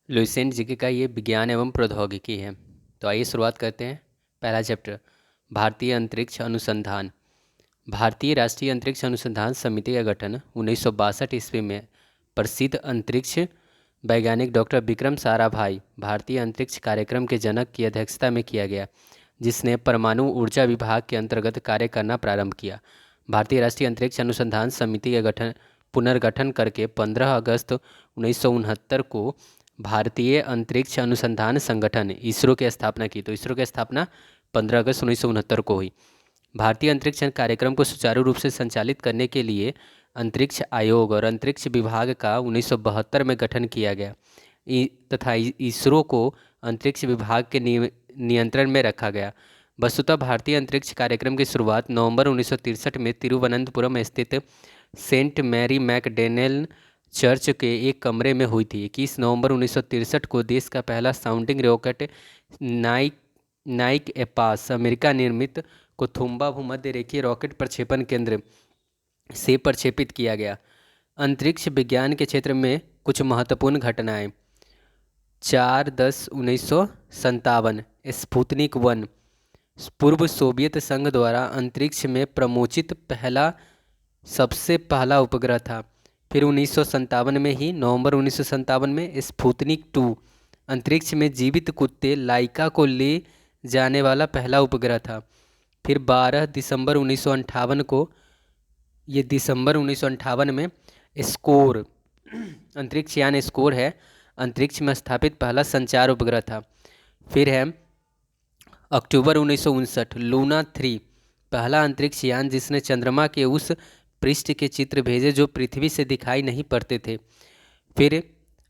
Lucent GK का ये विज्ञान एवं प्रौद्योगिकी है। तो आइए शुरुआत करते हैं। पहला चैप्टर, भारतीय अंतरिक्ष अनुसंधान। भारतीय राष्ट्रीय अंतरिक्ष अनुसंधान समिति का गठन 1962 ईस्वी में प्रसिद्ध अंतरिक्ष वैज्ञानिक डॉक्टर विक्रम साराभाई, भारतीय अंतरिक्ष कार्यक्रम के जनक, की अध्यक्षता में किया गया, जिसने परमाणु ऊर्जा विभाग के अंतर्गत कार्य करना प्रारंभ किया। भारतीय राष्ट्रीय अंतरिक्ष अनुसंधान समिति का पुनर्गठन करके 15 अगस्त 1969 को भारतीय अंतरिक्ष अनुसंधान संगठन इसरो की स्थापना की। तो इसरो की स्थापना 15 अगस्त 1969 को हुई। भारतीय अंतरिक्ष कार्यक्रम को सुचारू रूप से संचालित करने के लिए अंतरिक्ष आयोग और अंतरिक्ष विभाग का 1972 में गठन किया गया तथा इसरो को अंतरिक्ष विभाग के नियंत्रण में रखा गया। वस्तुतः भारतीय अंतरिक्ष कार्यक्रम की शुरुआत नवंबर 1963 में तिरुवनंतपुरम स्थित सेंट मैरी मैकडेनेल चर्च के एक कमरे में हुई थी। 21 नवंबर 1963 को देश का पहला साउंडिंग रॉकेट नाइक एपास अमेरिका निर्मित कोथुम्बा भूमध्य रेखीय रॉकेट प्रक्षेपण केंद्र से प्रक्षेपित किया गया। अंतरिक्ष विज्ञान के क्षेत्र में कुछ महत्वपूर्ण घटनाएं। 4/10/1957 स्पुतनिक 1 पूर्व सोवियत संघ द्वारा अंतरिक्ष में प्रमोचित सबसे पहला उपग्रह था। फिर 1957 में ही नवंबर 1957 में स्पुतनिक 2 अंतरिक्ष में जीवित कुत्ते लाइका को ले जाने वाला पहला उपग्रह था। फिर 12 दिसंबर 1958 को दिसंबर 1958 में स्कोर अंतरिक्ष यान स्कोर है अंतरिक्ष में स्थापित पहला संचार उपग्रह था। फिर है अक्टूबर 1959 लूना 3 पहला अंतरिक्ष यान जिसने चंद्रमा के उस पृष्ठ के चित्र भेजे जो पृथ्वी से दिखाई नहीं पड़ते थे। फिर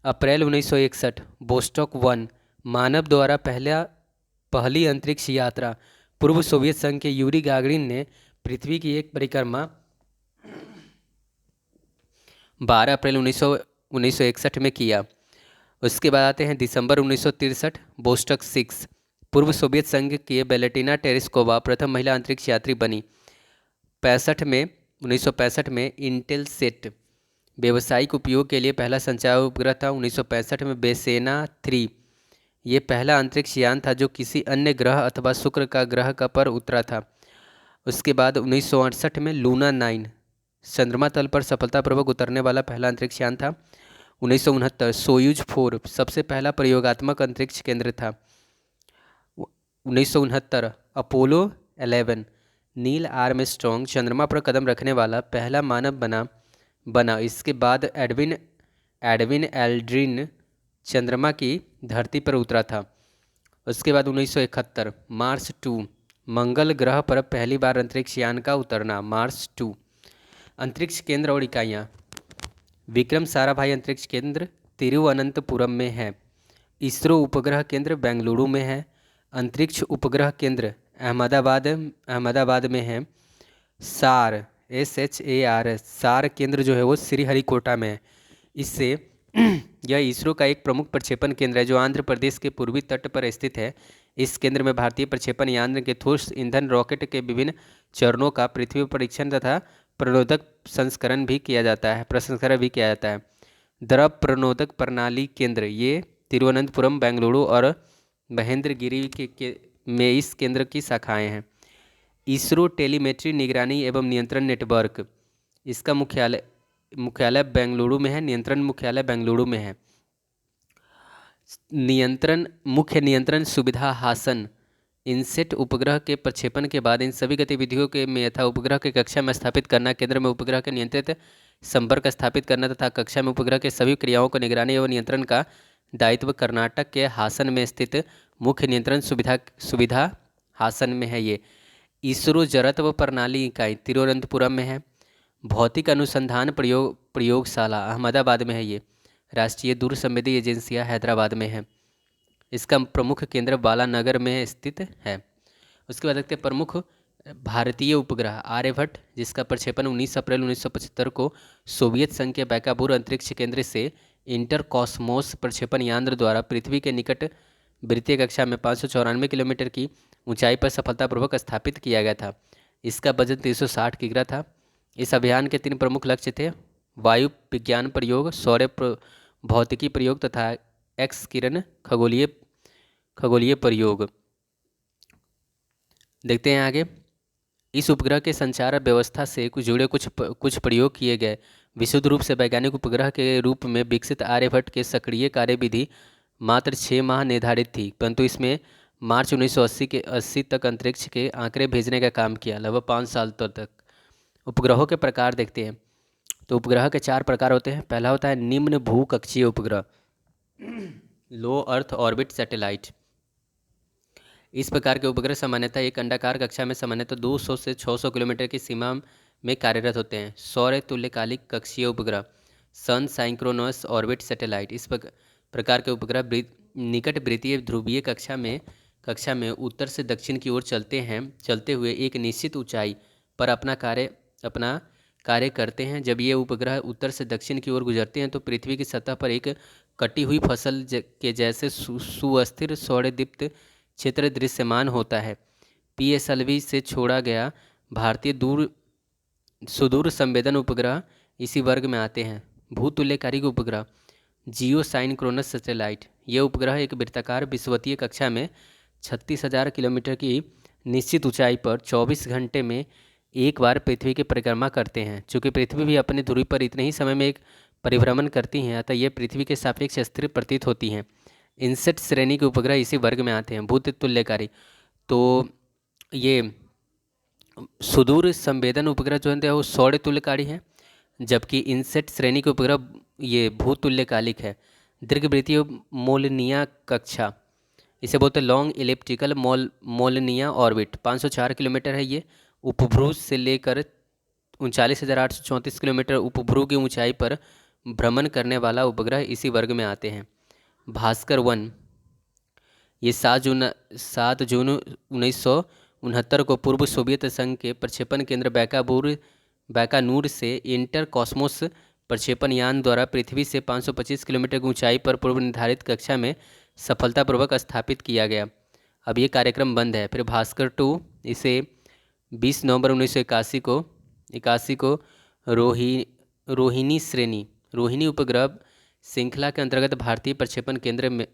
अप्रैल 1961 वोस्टॉक 1 मानव द्वारा पहली अंतरिक्ष यात्रा। पूर्व सोवियत संघ के यूरी गागरिन ने पृथ्वी की एक परिक्रमा 12 अप्रैल 1961 में किया। उसके बाद आते हैं दिसंबर 1963 वोस्टॉक 6 पूर्व सोवियत संघ की वेलेंटिना टेरेस्कोवा प्रथम महिला अंतरिक्ष यात्री बनी। 1965 में इंटेलसेट व्यावसायिक उपयोग के लिए पहला संचार उपग्रह था। 1965 में बेसेना 3 ये पहला अंतरिक्ष यान था जो किसी अन्य ग्रह अथवा शुक्र का ग्रह का पर उतरा था। उसके बाद 1968 में लूना 9 चंद्रमा तल पर सफलतापूर्वक उतरने वाला पहला अंतरिक्ष यान था। 1969 सोयूज 4 सबसे पहला प्रयोगात्मक अंतरिक्ष केंद्र था। 1969 अपोलो 11 नील आर्मस्ट्रॉन्ग चंद्रमा पर कदम रखने वाला पहला मानव बना। इसके बाद एडविन एल्ड्रिन चंद्रमा की धरती पर उतरा था। उसके बाद 1971 मार्स 2 मंगल ग्रह पर पहली बार अंतरिक्ष यान का उतरना। मार्स 2 अंतरिक्ष केंद्र और इकाइयाँ। विक्रम साराभाई अंतरिक्ष केंद्र तिरुवनंतपुरम में है। इसरो उपग्रह केंद्र बेंगलुरु में है। अंतरिक्ष उपग्रह केंद्र अहमदाबाद में है। सार सार केंद्र जो है वो श्रीहरिकोटा में है। इससे यह इसरो का एक प्रमुख प्रक्षेपण केंद्र है जो आंध्र प्रदेश के पूर्वी तट पर स्थित है। इस केंद्र में भारतीय प्रक्षेपण यान के ठोस ईंधन रॉकेट के विभिन्न चरणों का पृथ्वी परीक्षण तथा प्रणोदक प्रसंस्करण भी किया जाता है। द्रव प्रणोदक प्रणाली केंद्र ये तिरुवनंतपुरम, बेंगलुरु और महेंद्रगिरी में इस केंद्र की शाखाएं हैं। इसरो टेलीमेट्री निगरानी एवं नियंत्रण नेटवर्क इसका मुख्यालय बेंगलुरु में है। नियंत्रण मुख्यालय बेंगलुरु में है। मुख्य नियंत्रण सुविधा हासन इनसेट उपग्रह के प्रक्षेपण के बाद इन सभी गतिविधियों के में यथा उपग्रह के कक्षा में स्थापित करना, केंद्र में उपग्रह के नियंत्रित संपर्क स्थापित करना तथा कक्षा में उपग्रह के सभी क्रियाओं को निगरानी एवं नियंत्रण का दायित्व कर्नाटक के हासन में स्थित मुख्य नियंत्रण सुविधा हासन में है। ये इसरो जड़त्व प्रणाली इकाई तिरुवनंतपुरम में है। भौतिक अनुसंधान प्रयोगशाला अहमदाबाद में है। ये राष्ट्रीय दूरसंवेदी एजेंसियां हैदराबाद में है। इसका प्रमुख केंद्र बालानगर में स्थित है। उसके बाद देखते हैं प्रमुख भारतीय उपग्रह आर्यभट्ट जिसका प्रक्षेपण 19 अप्रैल 1975 को सोवियत संघ के बैकाबूर अंतरिक्ष केंद्र से इंटरकॉस्मोस प्रक्षेपण यान द्वारा पृथ्वी के निकट वृत्तीय कक्षा में 594 किलोमीटर की ऊंचाई पर सफलतापूर्वक स्थापित किया गया था। इसका वजन 360 किग्रा था। इस अभियान के 3 प्रमुख लक्ष्य थे: वायु विज्ञान प्रयोग, सौर भौतिकी प्रयोग तथा एक्स किरण खगोलीय प्रयोग। देखते हैं आगे। इस उपग्रह के संचार व्यवस्था से जुड़े कुछ प्रयोग किए गए। विशुद्ध रूप से वैज्ञानिक उपग्रह के रूप में विकसित आर्यभट्ट के सक्रिय कार्यविधि मात्र 6 माह निर्धारित थी, परंतु इसमें मार्च 1980 तक अंतरिक्ष के आंकड़े भेजने का काम किया, लगभग 5 साल तक। उपग्रहों के प्रकार देखते हैं। तो उपग्रह के 4 प्रकार होते हैं। पहला होता है निम्न भूकक्षीय उपग्रह, लो अर्थ ऑर्बिट सैटेलाइट। इस प्रकार के उपग्रह सामान्यतः एक अंडाकार कक्षा में सामान्यतः 200 से 600 किलोमीटर की सीमा में कार्यरत होते हैं। सौर तुल्यकालिक कक्षीय उपग्रह, सन साइक्रोनस ऑर्बिट सैटेलाइट। इस प्रकार के उपग्रह निकट वृत्तीय ध्रुवीय कक्षा में उत्तर से दक्षिण की ओर चलते हुए एक निश्चित ऊंचाई पर अपना कार्य करते हैं। जब ये उपग्रह उत्तर से दक्षिण की ओर गुजरते हैं तो पृथ्वी की सतह पर एक कटी हुई फसल के जैसे सुस्थिर सौरदीप्त क्षेत्र दृश्यमान होता है। PSLV से छोड़ा गया भारतीय सुदूर संवेदन उपग्रह इसी वर्ग में आते हैं। भूतुल्यकारी उपग्रह, जियो साइक्रोनस सैटेलाइट। यह उपग्रह एक वृत्ताकार विषुवतीय कक्षा में 36,000 किलोमीटर की निश्चित ऊंचाई पर 24 घंटे में एक बार पृथ्वी की परिक्रमा करते हैं। चूँकि पृथ्वी भी अपनी धुरी पर इतने ही समय में एक परिभ्रमण करती हैं, अतः यह पृथ्वी के सापेक्ष स्थिर प्रतीत होती हैं। इनसेट श्रेणी के उपग्रह इसी वर्ग में आते हैं। भूत तुल्यकारी, तो ये सुदूर संवेदन उपग्रह जो है वो सौर तुल्यकारी है, जबकि इनसेट श्रेणी के उपग्रह ये भूतुल्यकालिक है। दीर्घवृत्तीय मोलनिया कक्षा, इसे बोलते हैं long elliptical Molniya orbit. 504 kilometre है ये। उपभ्रू से लेकर 39,834 किलोमीटर उपभ्रू की ऊंचाई पर भ्रमण करने वाला उपग्रह इसी वर्ग में आते हैं। भास्कर 1, ये 7 जून 1969 को पूर्व सोवियत संघ के प्रक्षेपण केंद्र बैकानूर से इंटर कॉस्मोस प्रक्षेपण यान द्वारा पृथ्वी से 525 किलोमीटर की ऊंचाई पर पूर्व निर्धारित कक्षा में सफलतापूर्वक स्थापित किया गया। अब ये कार्यक्रम बंद है। फिर भास्कर 2, इसे 20 नवंबर 1981 को रोहिणी उपग्रह श्रृंखला के अंतर्गत भारतीय प्रक्षेपण केंद्र में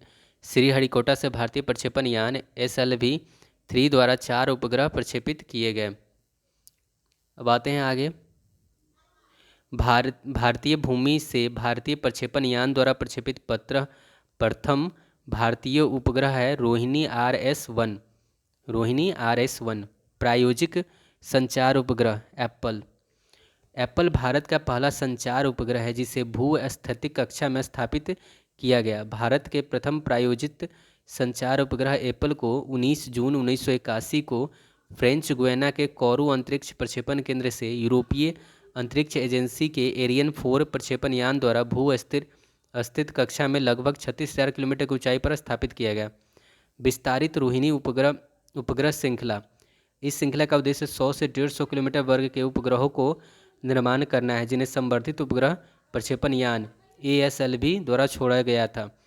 श्रीहरिकोटा से भारतीय प्रक्षेपण यान SLV-3 द्वारा 4 उपग्रह प्रक्षेपित किए गए। अब आते हैं आगे। भारतीय भूमि से भारतीय प्रक्षेपण यान द्वारा प्रक्षेपित प्रथम भारतीय उपग्रह है रोहिणी RS-1। प्रायोजिक संचार उपग्रह एप्पल भारत का पहला संचार उपग्रह है जिसे भू-स्थैतिक कक्षा में स्थापित किया गया। भारत के प्रथम प्रायोजित संचार उपग्रह एप्पल को 19 जून 1981 को फ्रेंच गुयाना के कोरू अंतरिक्ष प्रक्षेपण केंद्र से यूरोपीय अंतरिक्ष एजेंसी के एरियन 4 प्रक्षेपण यान द्वारा स्थित कक्षा में लगभग 36,000 किलोमीटर की ऊंचाई पर स्थापित किया गया। विस्तारित रोहिणी उपग्रह श्रृंखला, इस श्रृंखला का उद्देश्य 100 से 150 किलोमीटर वर्ग के उपग्रहों को निर्माण करना है जिन्हें संवर्धित उपग्रह प्रक्षेपण यान ASLV द्वारा छोड़ा गया था।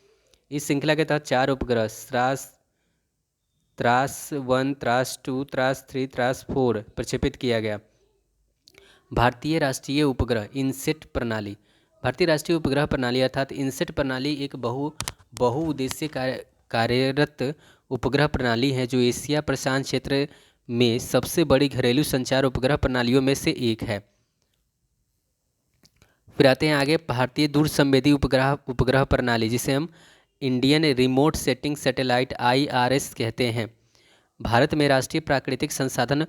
इस श्रृंखला के तहत 4 उपग्रह त्रास-1, त्रास-2, त्रास-3, त्रास-4 प्रक्षेपित किया गया। भारतीय राष्ट्रीय उपग्रह इनसेट प्रणाली, भारतीय राष्ट्रीय उपग्रह प्रणाली अर्थात इनसेट प्रणाली एक बहुउद्देशीय कार्यरत उपग्रह प्रणाली है जो एशिया प्रशांत क्षेत्र में सबसे बड़ी घरेलू संचार उपग्रह प्रणालियों में से एक है। फिर आते हैं आगे भारतीय दूरसंवेदी उपग्रह प्रणाली, जिसे हम Indian remote setting satellite IRS कहते हैं। भारत में राष्ट्रीय प्राकृतिक संसाधन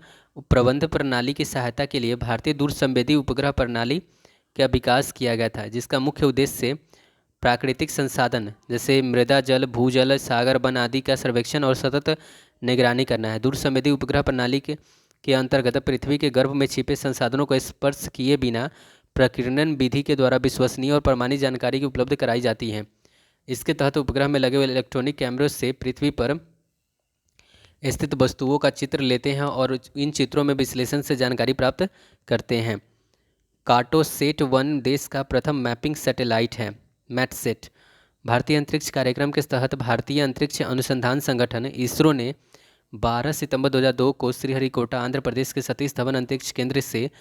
प्रबंध प्रणाली की सहायता के लिए भारतीय दूरसंवेदी उपग्रह प्रणाली का विकास किया गया था, जिसका मुख्य उद्देश्य प्राकृतिक संसाधन जैसे मृदा, जल, भूजल, सागर, वन आदि का सर्वेक्षण और सतत निगरानी करना है। दूरसंवेदी उपग्रह प्रणाली के अंतर्गत पृथ्वी के गर्भ में छिपे संसाधनों को स्पर्श किए बिना प्रकीर्णन विधि के द्वारा विश्वसनीय और प्रमाणित जानकारी की उपलब्ध कराई जाती है। इसके तहत उपग्रह में लगे हुए इलेक्ट्रॉनिक कैमरों से पृथ्वी पर स्थित वस्तुओं का चित्र लेते हैं और इन चित्रों में विश्लेषण से जानकारी प्राप्त करते हैं। कार्टोसेट 1 देश का प्रथम मैपिंग सैटेलाइट है। मैटसेट, भारतीय अंतरिक्ष कार्यक्रम के तहत भारतीय अंतरिक्ष अनुसंधान संगठन इसरो ने 12 सितंबर 2002 को श्रीहरिकोटा आंध्र प्रदेश के सतीश धवन अंतरिक्ष केंद्र से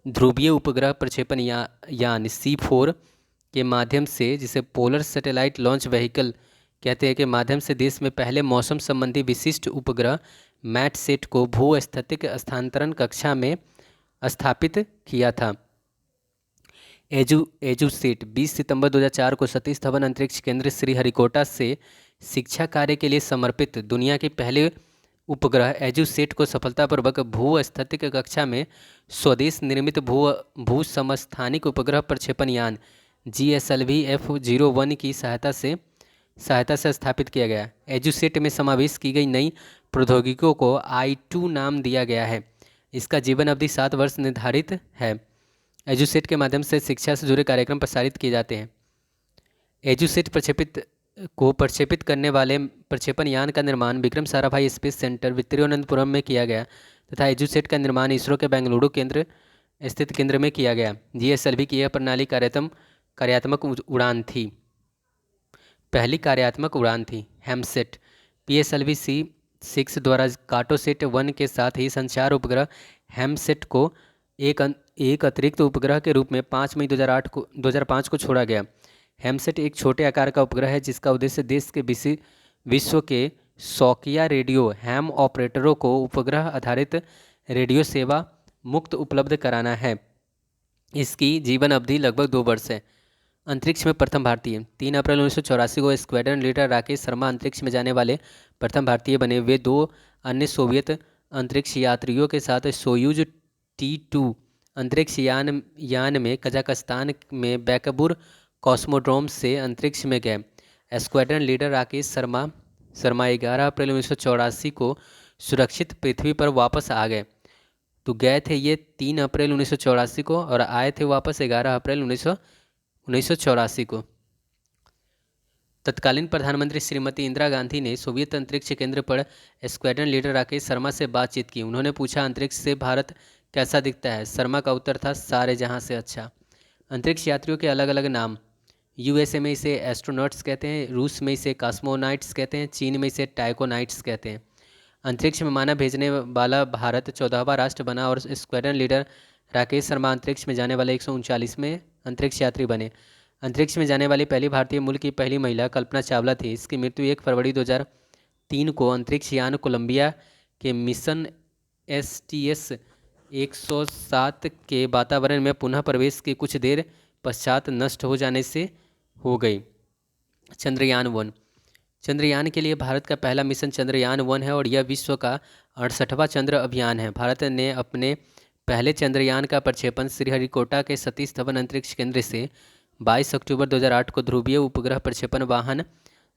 ध्रुवीय उपग्रह प्रक्षेपण यान C4 के माध्यम से, जिसे पोलर सैटेलाइट लॉन्च व्हीकल कहते हैं के माध्यम से देश में पहले मौसम संबंधी विशिष्ट उपग्रह मैटसेट को भू-स्थैतिक स्थानांतरण कक्षा में स्थापित किया था। एजुसेट 20 सितंबर 2004 को सतीश धवन अंतरिक्ष केंद्र श्रीहरिकोटा से शिक्षा कार्य के लिए समर्पित दुनिया के पहले उपग्रह एजुसेट को सफलतापूर्वक भू-स्थैतिक कक्षा में स्वदेश निर्मित भू समस्थानिक उपग्रह प्रक्षेपण यान GSLV F01 की सहायता से स्थापित किया गया। एजुसेट में समावेश की गई नई प्रौद्योगिकियों को I2 नाम दिया गया है। इसका जीवन अवधि 7 वर्ष निर्धारित है। एजुसेट के माध्यम से शिक्षा से जुड़े कार्यक्रम प्रसारित किए जाते हैं। एजुसेट प्रक्षेपित करने वाले प्रक्षेपण यान का निर्माण विक्रम साराभाई स्पेस सेंटर तिरुवनंतपुरम में किया गया तथा एजुसेट का निर्माण इसरो के बेंगलुरु स्थित केंद्र में किया गया। GSLV की यह प्रणाली कार्यात्मक उड़ान थी। पहली कार्यात्मक उड़ान थी। हेमसेट PSLV C6 द्वारा कार्टोसेट 1 के साथ ही संचार उपग्रह हेमसेट को एक अतिरिक्त उपग्रह के रूप में 5 मई 2005 को छोड़ा गया। हेमसेट एक छोटे आकार का उपग्रह है जिसका उद्देश्य देश के विश्व के शौकिया रेडियो हैम ऑपरेटरों को उपग्रह आधारित रेडियो सेवा मुक्त उपलब्ध कराना है। इसकी जीवन अवधि लगभग 2 वर्ष है। अंतरिक्ष में प्रथम भारतीय 3 अप्रैल 1984 को स्क्वाड्रन लीडर राकेश शर्मा अंतरिक्ष में जाने वाले प्रथम भारतीय बने। वे 2 अन्य सोवियत अंतरिक्ष यात्रियों के साथ सोयूज T2 अंतरिक्ष यान में कजाकिस्तान में बैकबुर कॉस्मोड्रोम से अंतरिक्ष में गए। स्क्वाड्रन लीडर राकेश शर्मा 11 अप्रैल 1984 को सुरक्षित पृथ्वी पर वापस आ गए। तो गए थे ये 3 अप्रैल 1984 को और आए थे वापस 11 अप्रैल 1984 को। तत्कालीन प्रधानमंत्री श्रीमती इंदिरा गांधी ने सोवियत अंतरिक्ष केंद्र पर स्क्वाड्रन लीडर राकेश शर्मा से बातचीत की। उन्होंने पूछा, अंतरिक्ष से भारत कैसा दिखता है? शर्मा का उत्तर था, सारे जहां से अच्छा। अंतरिक्ष यात्रियों के अलग अलग नाम। USA में इसे एस्ट्रोनॉट्स कहते हैं, रूस में इसे कॉस्मोनाइट्स कहते हैं, चीन में इसे टाइकोनाइट्स कहते हैं। अंतरिक्ष में मानव भेजने वाला भारत 14वां राष्ट्र बना और स्क्वाड्रन लीडर राकेश शर्मा अंतरिक्ष में जाने वाले 139वें अंतरिक्ष यात्री बने। अंतरिक्ष में जाने वाली पहली भारतीय मूल की पहली महिला कल्पना चावला थी। इसकी मृत्यु 1 फरवरी 2003 को अंतरिक्ष यान कोलंबिया के मिशन STS 107 के वातावरण में पुनः प्रवेश के कुछ देर पश्चात नष्ट हो जाने से हो गई। चंद्रयान 1 चंद्रयान के लिए भारत का पहला मिशन चंद्रयान 1 है और यह विश्व का 68वां चंद्र अभियान है। भारत ने अपने पहले चंद्रयान का प्रक्षेपण श्रीहरिकोटा के सतीश धवन अंतरिक्ष केंद्र से 22 अक्टूबर 2008 को ध्रुवीय उपग्रह प्रक्षेपण वाहन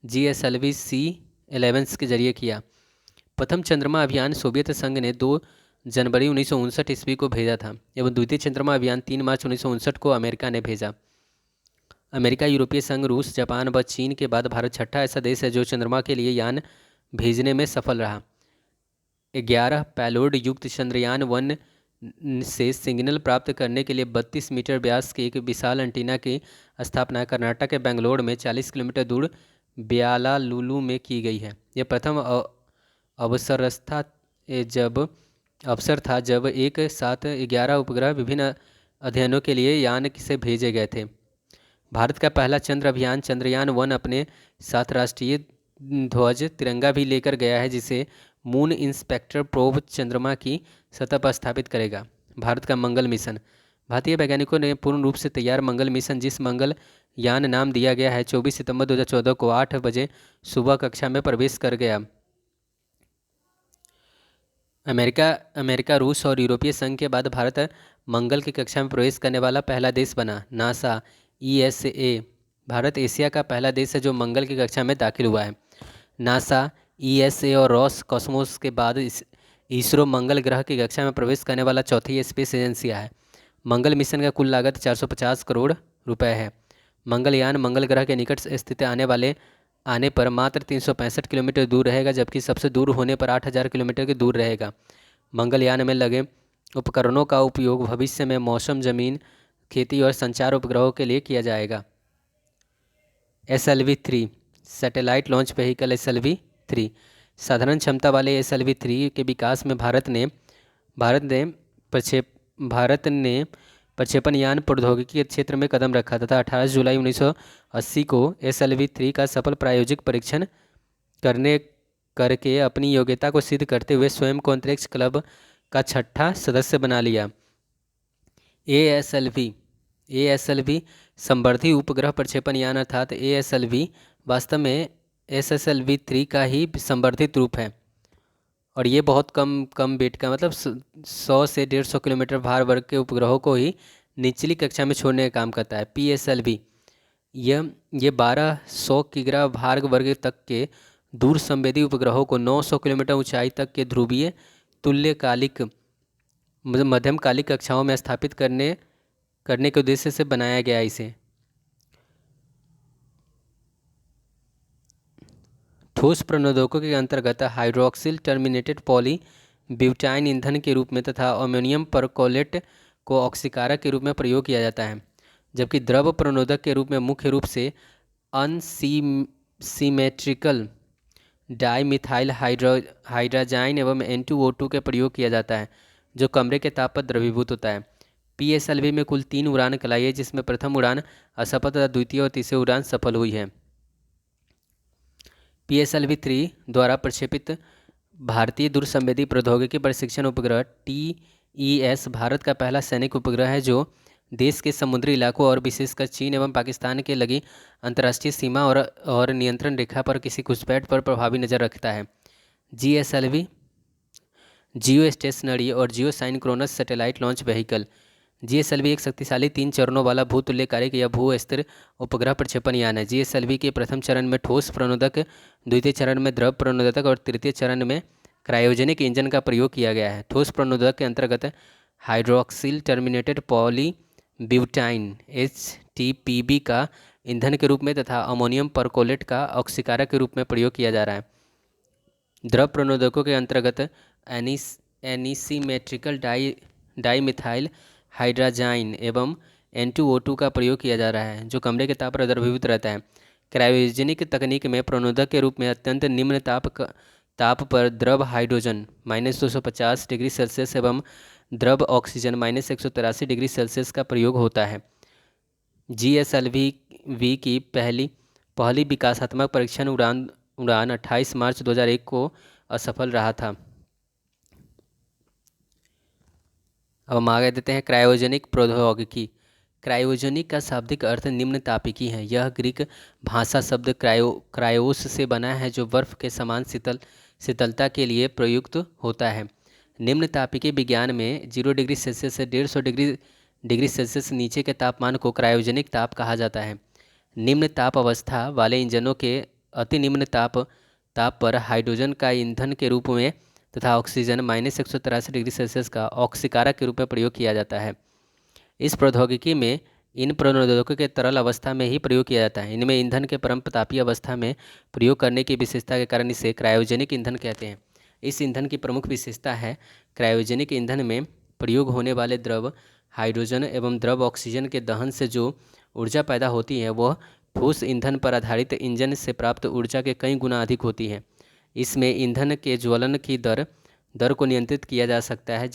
GSLV C11 के जरिए किया। प्रथम चंद्रमा अभियान सोवियत संघ ने 2 जनवरी 1959 ईस्वी को भेजा था एवं द्वितीय चंद्रमा अभियान 3 मार्च 1959 को अमेरिका ने भेजा। अमेरिका, यूरोपीय संघ, रूस, जापान व चीन के बाद भारत छठा ऐसा देश है जो चंद्रमा के लिए यान भेजने में सफल रहा। 11 पेलोड युक्त चंद्रयान 1 से सिग्नल प्राप्त करने के लिए 32 मीटर व्यास के एक विशाल एंटीना की स्थापना कर्नाटक के बेंगलोर में 40 किलोमीटर दूर ब्यालालुलु में की गई है। यह प्रथम अवसर था जब एक साथ 11 उपग्रह विभिन्न अध्ययनों के लिए यान से भेजे गए थे। भारत का पहला चंद्र अभियान चंद्रयान 1 अपने साथ राष्ट्रीय ध्वज तिरंगा भी लेकर गया है, जिसे मून इंस्पेक्टर प्रोब चंद्रमा की सतह पर स्थापित करेगा। भारत का मंगल मिशन। भारतीय वैज्ञानिकों ने पूर्ण रूप से तैयार मंगल मिशन, जिस मंगल यान नाम दिया गया है, 24 सितंबर 2014 को 8 बजे सुबह कक्षा में प्रवेश कर गया। अमेरिका, रूस और यूरोपीय संघ के बाद भारत मंगल की कक्षा में प्रवेश करने वाला पहला देश बना। नासा ESA भारत एशिया का पहला देश है जो मंगल की कक्षा में दाखिल हुआ है। नासा, ESA और रॉस कॉस्मोस के बाद इसरो मंगल ग्रह की कक्षा में प्रवेश करने वाला चौथी स्पेस एजेंसिया है। मंगल मिशन का कुल लागत 450 करोड़ रुपए है। मंगलयान मंगल ग्रह के निकट स्थित आने पर मात्र 365 किलोमीटर दूर रहेगा, जबकि सबसे दूर होने पर 8000 किलोमीटर की दूर रहेगा। मंगलयान में लगे उपकरणों का उपयोग भविष्य में मौसम, जमीन, खेती और संचार उपग्रहों के लिए किया जाएगा। SLV-3 satellite launch vehicle. SLV-3 साधारण क्षमता वाले SLV-3 के विकास में भारत ने प्रक्षेपण यान प्रौद्योगिकी के क्षेत्र में कदम रखा तथा 18 जुलाई 1980 को SLV-3 का सफल प्रायोगिक परीक्षण करने करके अपनी योग्यता को सिद्ध करते हुए स्वयं को अंतरिक्ष क्लब का छठा सदस्य बना लिया। ASLV संवर्धी उपग्रह प्रक्षेपण यान अर्थात ASLV वास्तव में SSLV-3 का ही संवर्धित रूप है और ये बहुत कम वेट का मतलब 100 से 150 किलोमीटर भार वर्ग के उपग्रहों को ही निचली कक्षा में छोड़ने का काम करता है। PSLV ये 1200 किग्रा भार वर्ग तक के दूर संवेदी उपग्रहों को 900 किलोमीटर ऊंचाई तक के ध्रुवीय तुल्यकालिक मध्यमकालिक कक्षाओं में स्थापित करने के उद्देश्य से बनाया गया। इसे ठोस प्रणोदकों के अंतर्गत हाइड्रोक्सिल टर्मिनेटेड पॉली ब्यूटाइन ईंधन के रूप में तथा अमोनियम परकोलेट को ऑक्सीकारक के रूप में प्रयोग किया जाता है, जबकि द्रव प्रणोदक के रूप में मुख्य रूप से अनसीमेट्रिकल डाईमिथाइल हाइड्राजाइन एवं N2O2 का प्रयोग किया जाता है, जो कमरे के ताप पर द्रवीभूत होता है। PSLV में कुल 3 उड़ान कलाई है, जिसमें प्रथम उड़ान असफल तथा द्वितीय और तीसरी उड़ान सफल हुई है। PSLV-3 द्वारा प्रक्षेपित भारतीय दूरसंवेदी प्रौद्योगिकी प्रशिक्षण उपग्रह TES भारत का पहला सैनिक उपग्रह है जो देश के समुद्री इलाकों और विशेषकर चीन एवं पाकिस्तान के लगी अंतर्राष्ट्रीय सीमा और नियंत्रण रेखा पर किसी घुसपैठ पर प्रभावी नज़र रखता है। GSLV जियो स्टेशनरी और जियो साइंक्रोनस सैटेलाइट लॉन्च व्हीकल। GSLV एक शक्तिशाली 3 चरणों वाला भूतुल्यकालिक या भू स्थिर उपग्रह प्रक्षेपण यान है। GSLV के प्रथम चरण में ठोस प्रणोदक, द्वितीय चरण में द्रव प्रणोदक और तृतीय चरण में क्रायोजेनिक इंजन का प्रयोग किया गया है। ठोस प्रणोदक के अंतर्गत hydroxyl terminated poly butyne HTPB का ईंधन के रूप में तथा अमोनियम परकोलेट का ऑक्सीकारक के रूप में प्रयोग किया जा रहा है। द्रव प्रणोदकों के अंतर्गत एनीसीमेट्रिकल डाईमिथाइल हाइड्राजाइन एवं N2O2 का प्रयोग किया जा रहा है, जो कमरे के ताप पर द्रवीभूत रहता है। क्रायोजेनिक तकनीक में प्रणोदक के रूप में अत्यंत निम्न ताप पर द्रव हाइड्रोजन -250 डिग्री सेल्सियस एवं द्रव ऑक्सीजन -183 डिग्री सेल्सियस का प्रयोग होता है। GSLV की पहली विकासात्मक परीक्षण उड़ान 28 मार्च 2001 को असफल रहा था। अब हम आगे देते हैं क्रायोजेनिक प्रौद्योगिकी। क्रायोजेनिक का शाब्दिक अर्थ निम्न तापिकी है। यह ग्रीक भाषा शब्द क्रायोस से बना है, जो बर्फ के समान शीतलता के लिए प्रयुक्त होता है। निम्न तापिकी विज्ञान में 0 डिग्री सेल्सियस से 150 डिग्री सेल्सियस नीचे के तापमान को क्रायोजेनिक ताप कहा जाता है। निम्न ताप अवस्था वाले इंजनों के अति निम्न ताप पर हाइड्रोजन का ईंधन के रूप में तथा ऑक्सीजन -183 डिग्री सेल्सियस का ऑक्सीकारक के रूप में प्रयोग किया जाता है। इस प्रौद्योगिकी में इन प्रणोदकों के तरल अवस्था में ही प्रयोग किया जाता है। इनमें ईंधन के परम तापीय अवस्था में प्रयोग करने की विशेषता के कारण इसे क्रायोजेनिक ईंधन कहते हैं। इस ईंधन की प्रमुख विशेषता है क्रायोजेनिक ईंधन में प्रयोग होने वाले द्रव हाइड्रोजन एवं द्रव ऑक्सीजन के दहन से जो ऊर्जा पैदा होती है वह ठोस ईंधन पर आधारित इंजन से प्राप्त ऊर्जा के कई गुना अधिक होती है। इसमें ईंधन के ज्वलन की दर को नियंत्रित किया जा सकता है,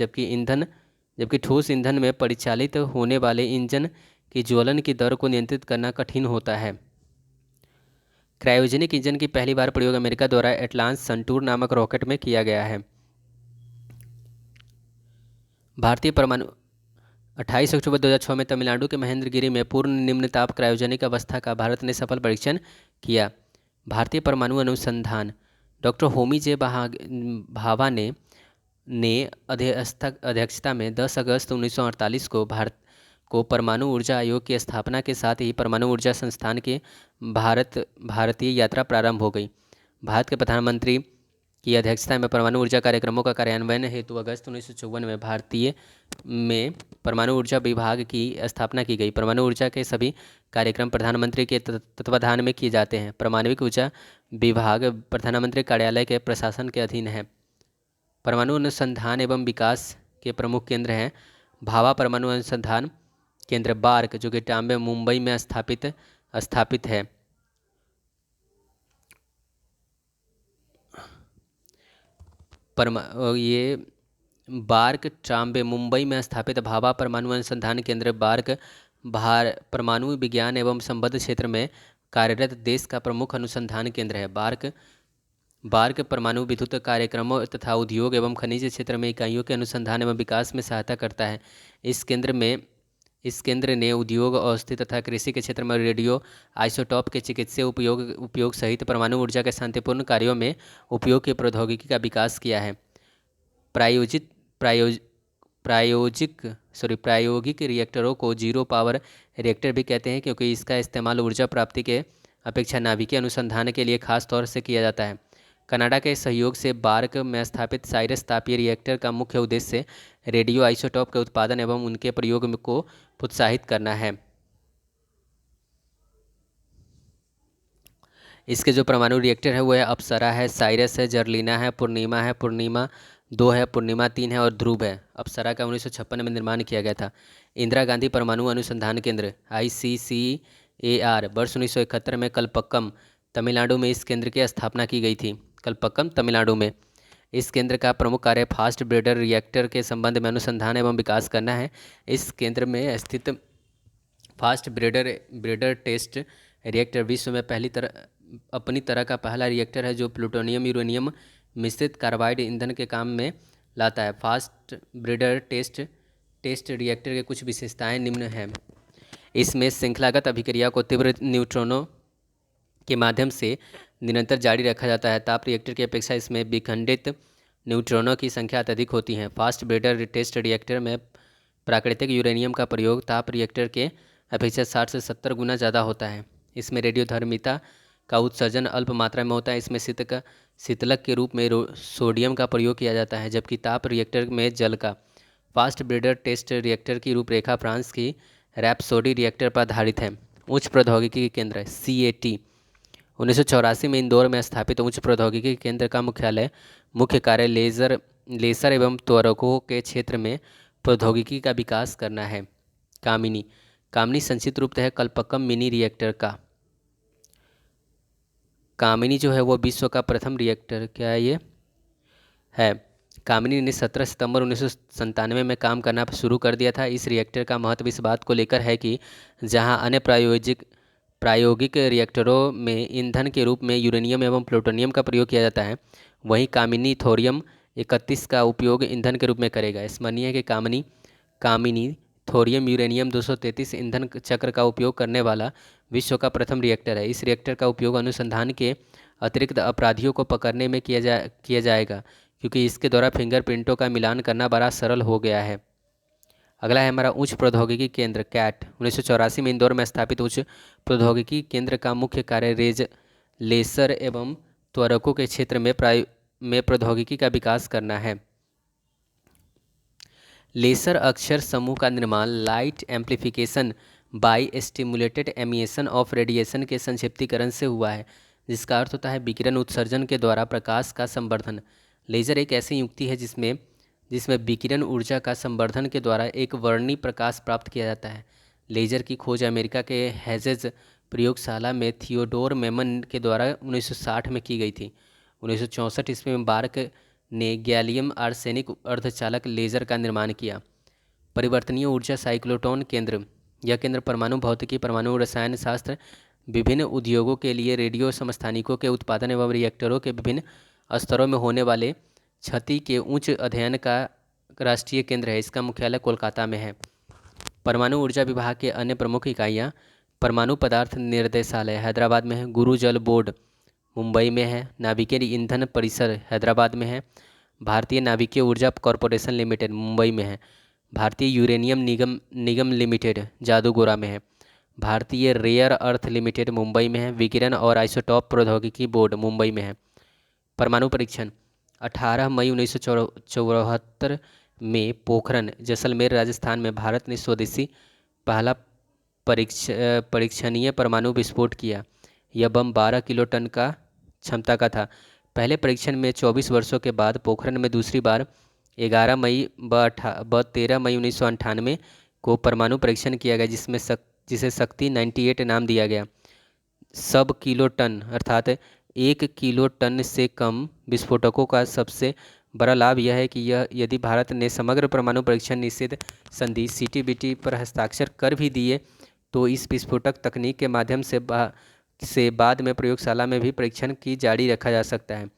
जबकि ठोस ईंधन में परिचालित होने वाले इंजन की ज्वलन की दर को नियंत्रित करना कठिन होता है। क्रायोजेनिक इंजन की पहली बार प्रयोग अमेरिका द्वारा एटलांस संटूर नामक रॉकेट में किया गया है। भारतीय परमाणु 28 अक्टूबर 2006 में तमिलनाडु के महेंद्रगिरी में पूर्ण निम्न ताप क्रायोजेनिक अवस्था का भारत ने सफल परीक्षण किया। भारतीय परमाणु अनुसंधान डॉक्टर होमी जे भाभा ने अध्यक्षता में 10 अगस्त 1948 को भारत को परमाणु ऊर्जा आयोग की स्थापना के साथ ही परमाणु ऊर्जा संस्थान के भारतीय यात्रा प्रारंभ हो गई। भारत के प्रधानमंत्री की अध्यक्षता में परमाणु ऊर्जा कार्यक्रमों का कार्यान्वयन हेतु अगस्त 1954 में भारतीय में परमाणु ऊर्जा विभाग की स्थापना की गई। परमाणु ऊर्जा के सभी कार्यक्रम प्रधानमंत्री के तत्वाधान में किए जाते हैं। परमाणविक ऊर्जा विभाग प्रधानमंत्री कार्यालय के प्रशासन के अधीन है। परमाणु अनुसंधान एवं विकास के प्रमुख केंद्र हैं भाभा परमाणु अनुसंधान केंद्र बार्क, जो कि टाम्बे मुंबई में स्थापित है। ये बार्क ट्राम्बे मुंबई में स्थापित भाभा परमाणु अनुसंधान केंद्र बार्क परमाणु विज्ञान एवं संबद्ध क्षेत्र में कार्यरत देश का प्रमुख अनुसंधान केंद्र है। बार्क बार्क परमाणु विद्युत कार्यक्रमों तथा उद्योग एवं खनिज क्षेत्र में इकाइयों के अनुसंधान एवं विकास में सहायता करता है। इस केंद्र ने उद्योग, औषधि तथा कृषि के क्षेत्र में रेडियो आइसोटॉप के चिकित्सीय उपयोग सहित परमाणु ऊर्जा के शांतिपूर्ण कार्यों में उपयोग की प्रौद्योगिकी का विकास किया है। प्रायोजित प्रायोज प्रायोगिक रिएक्टरों को जीरो पावर रिएक्टर भी कहते हैं, क्योंकि इसका इस्तेमाल ऊर्जा प्राप्ति के अपेक्षा नाभिकीय अनुसंधान के लिए खास तौर से किया जाता है। कनाडा के सहयोग से बार्क में स्थापित साइरस तापीय रिएक्टर का मुख्य उद्देश्य रेडियो आइसोटॉप के उत्पादन एवं उनके प्रयोग को प्रोत्साहित करना है। इसके जो परमाणु रिएक्टर है वो है अप्सरा है, साइरस है, जर्लिना है, पूर्णिमा 2 है, पूर्णिमा 3 है और ध्रुव है। अप्सरा का 1956 में निर्माण किया गया था। इंदिरा गांधी परमाणु अनुसंधान केंद्र ICCAR वर्ष 1971 में कलपक्कम तमिलनाडु में इस केंद्र की स्थापना की गई थी। कलपक्कम तमिलनाडु में इस केंद्र का प्रमुख कार्य फास्ट ब्रेडर रिएक्टर के संबंध में अनुसंधान एवं विकास करना है। इस केंद्र में स्थित फास्ट ब्रेडर टेस्ट रिएक्टर विश्व में अपनी तरह का पहला रिएक्टर है जो प्लूटोनियम यूरेनियम मिश्रित कार्बाइड ईंधन के काम में लाता है। फास्ट ब्रेडर टेस्ट रिएक्टर के कुछ विशेषताएं निम्न हैं। इसमें श्रृंखलागत अभिक्रिया को तीव्र न्यूट्रॉनों के माध्यम से निरंतर जारी रखा जाता है। ताप रिएक्टर की अपेक्षा इसमें विखंडित न्यूट्रॉनों की संख्या अत्यधिक होती है। फास्ट ब्रेडर टेस्ट रिएक्टर में प्राकृतिक यूरेनियम का प्रयोग ताप रिएक्टर के अपेक्षा 60 से 70 गुना ज़्यादा होता है। इसमें रेडियोधर्मिता का उत्सर्जन अल्प मात्रा में होता है। इसमें शीतलक के रूप में सोडियम का प्रयोग किया जाता है, जबकि ताप रिएक्टर में जल का। फास्ट ब्रेडर टेस्ट रिएक्टर की रूपरेखा फ्रांस की रैप्सोडी रिएक्टर पर आधारित है। उच्च प्रौद्योगिकी केंद्र CAT 1984 में इंदौर में स्थापित उच्च प्रौद्योगिकी केंद्र का मुख्य कार्य लेसर एवं त्वरकों के क्षेत्र में प्रौद्योगिकी का विकास करना है। कामिनी संक्षिप्त रूप है कलपक्कम मिनी रिएक्टर का। कामिनी जो है वो विश्व का प्रथम रिएक्टर क्या है ये है। कामिनी ने 17 सितंबर 1997 में काम करना शुरू कर दिया था। इस रिएक्टर का महत्व इस बात को लेकर है कि जहां अन्य प्रायोगिक रिएक्टरों में ईंधन के रूप में यूरेनियम एवं प्लूटोनियम का प्रयोग किया जाता है, वहीं कामिनी थोरियम 31 का उपयोग ईंधन के रूप में करेगा। स्मरणीय है कि कामिनी थोरियम यूरेनियम 233 ईंधन चक्र का उपयोग करने वाला विश्व का प्रथम रिएक्टर है। इस रिएक्टर का उपयोग अनुसंधान के अतिरिक्त अपराधियों को पकड़ने में किया जाएगा, क्योंकि इसके द्वारा फिंगरप्रिंटों का मिलान करना बड़ा सरल हो गया है। अगला है हमारा उच्च प्रौद्योगिकी केंद्र कैट 1984 में इंदौर में स्थापित उच्च प्रौद्योगिकी केंद्र का मुख्य कार्य लेसर एवं त्वरकों के क्षेत्र में प्रौद्योगिकी का विकास करना है। लेसर अक्षर समूह का निर्माण light amplification by stimulated emission of radiation के संक्षिप्तीकरण से हुआ है, जिसका अर्थ होता है विकिरण उत्सर्जन के द्वारा प्रकाश का संवर्धन। लेजर एक ऐसी युक्ति है जिसमें विकिरण ऊर्जा का संवर्धन के द्वारा एक वर्णी प्रकाश प्राप्त किया जाता है। लेजर की खोज अमेरिका के हेजेज प्रयोगशाला में थियोडोर मेमन के द्वारा 1960 में की गई थी। 1964 ईस्वी में बार्क ने गैलियम आर्सेनिक अर्धचालक लेजर का निर्माण किया। परिवर्तनीय ऊर्जा साइक्लोट्रॉन केंद्र यह केंद्र परमाणु भौतिकी, परमाणु रसायन शास्त्र, विभिन्न उद्योगों के लिए रेडियो समस्थानिकों के उत्पादन एवं रिएक्टरों के विभिन्न स्तरों में होने वाले क्षति के उच्च अध्ययन का राष्ट्रीय केंद्र है। इसका मुख्यालय कोलकाता में है। परमाणु ऊर्जा विभाग के अन्य प्रमुख इकाइयाँ परमाणु पदार्थ निर्देशालय हैदराबाद में है, गुरु जल बोर्ड मुंबई में है, नाभिकीय ईंधन परिसर हैदराबाद में है, भारतीय नाभिकीय ऊर्जा कॉरपोरेशन लिमिटेड मुंबई में है, भारतीय यूरेनियम निगम लिमिटेड जादूगोरा में है, भारतीय रेयर अर्थ लिमिटेड मुंबई में है, विकिरण और आइसोटॉप प्रौद्योगिकी बोर्ड मुंबई में है। परमाणु परीक्षण 18 मई 1974 में पोखरण जैसलमेर राजस्थान में भारत ने स्वदेशी पहला परीक्षणीय परमाणु विस्फोट किया। यह बम 12 किलो टन का क्षमता का था। पहले परीक्षण में 24 वर्षों के बाद पोखरण में दूसरी बार 13 मई 1998 को परमाणु परीक्षण किया गया, जिसे शक्ति 98 नाम दिया गया। सब किलो टन अर्थात 1 किलो टन से कम विस्फोटकों का सबसे बड़ा लाभ यह है कि यह यदि भारत ने समग्र परमाणु परीक्षण निषेध संधि CTBT पर हस्ताक्षर कर भी दिए तो इस विस्फोटक तकनीक के माध्यम से बाद में प्रयोगशाला में भी परीक्षण की जारी रखा जा सकता है।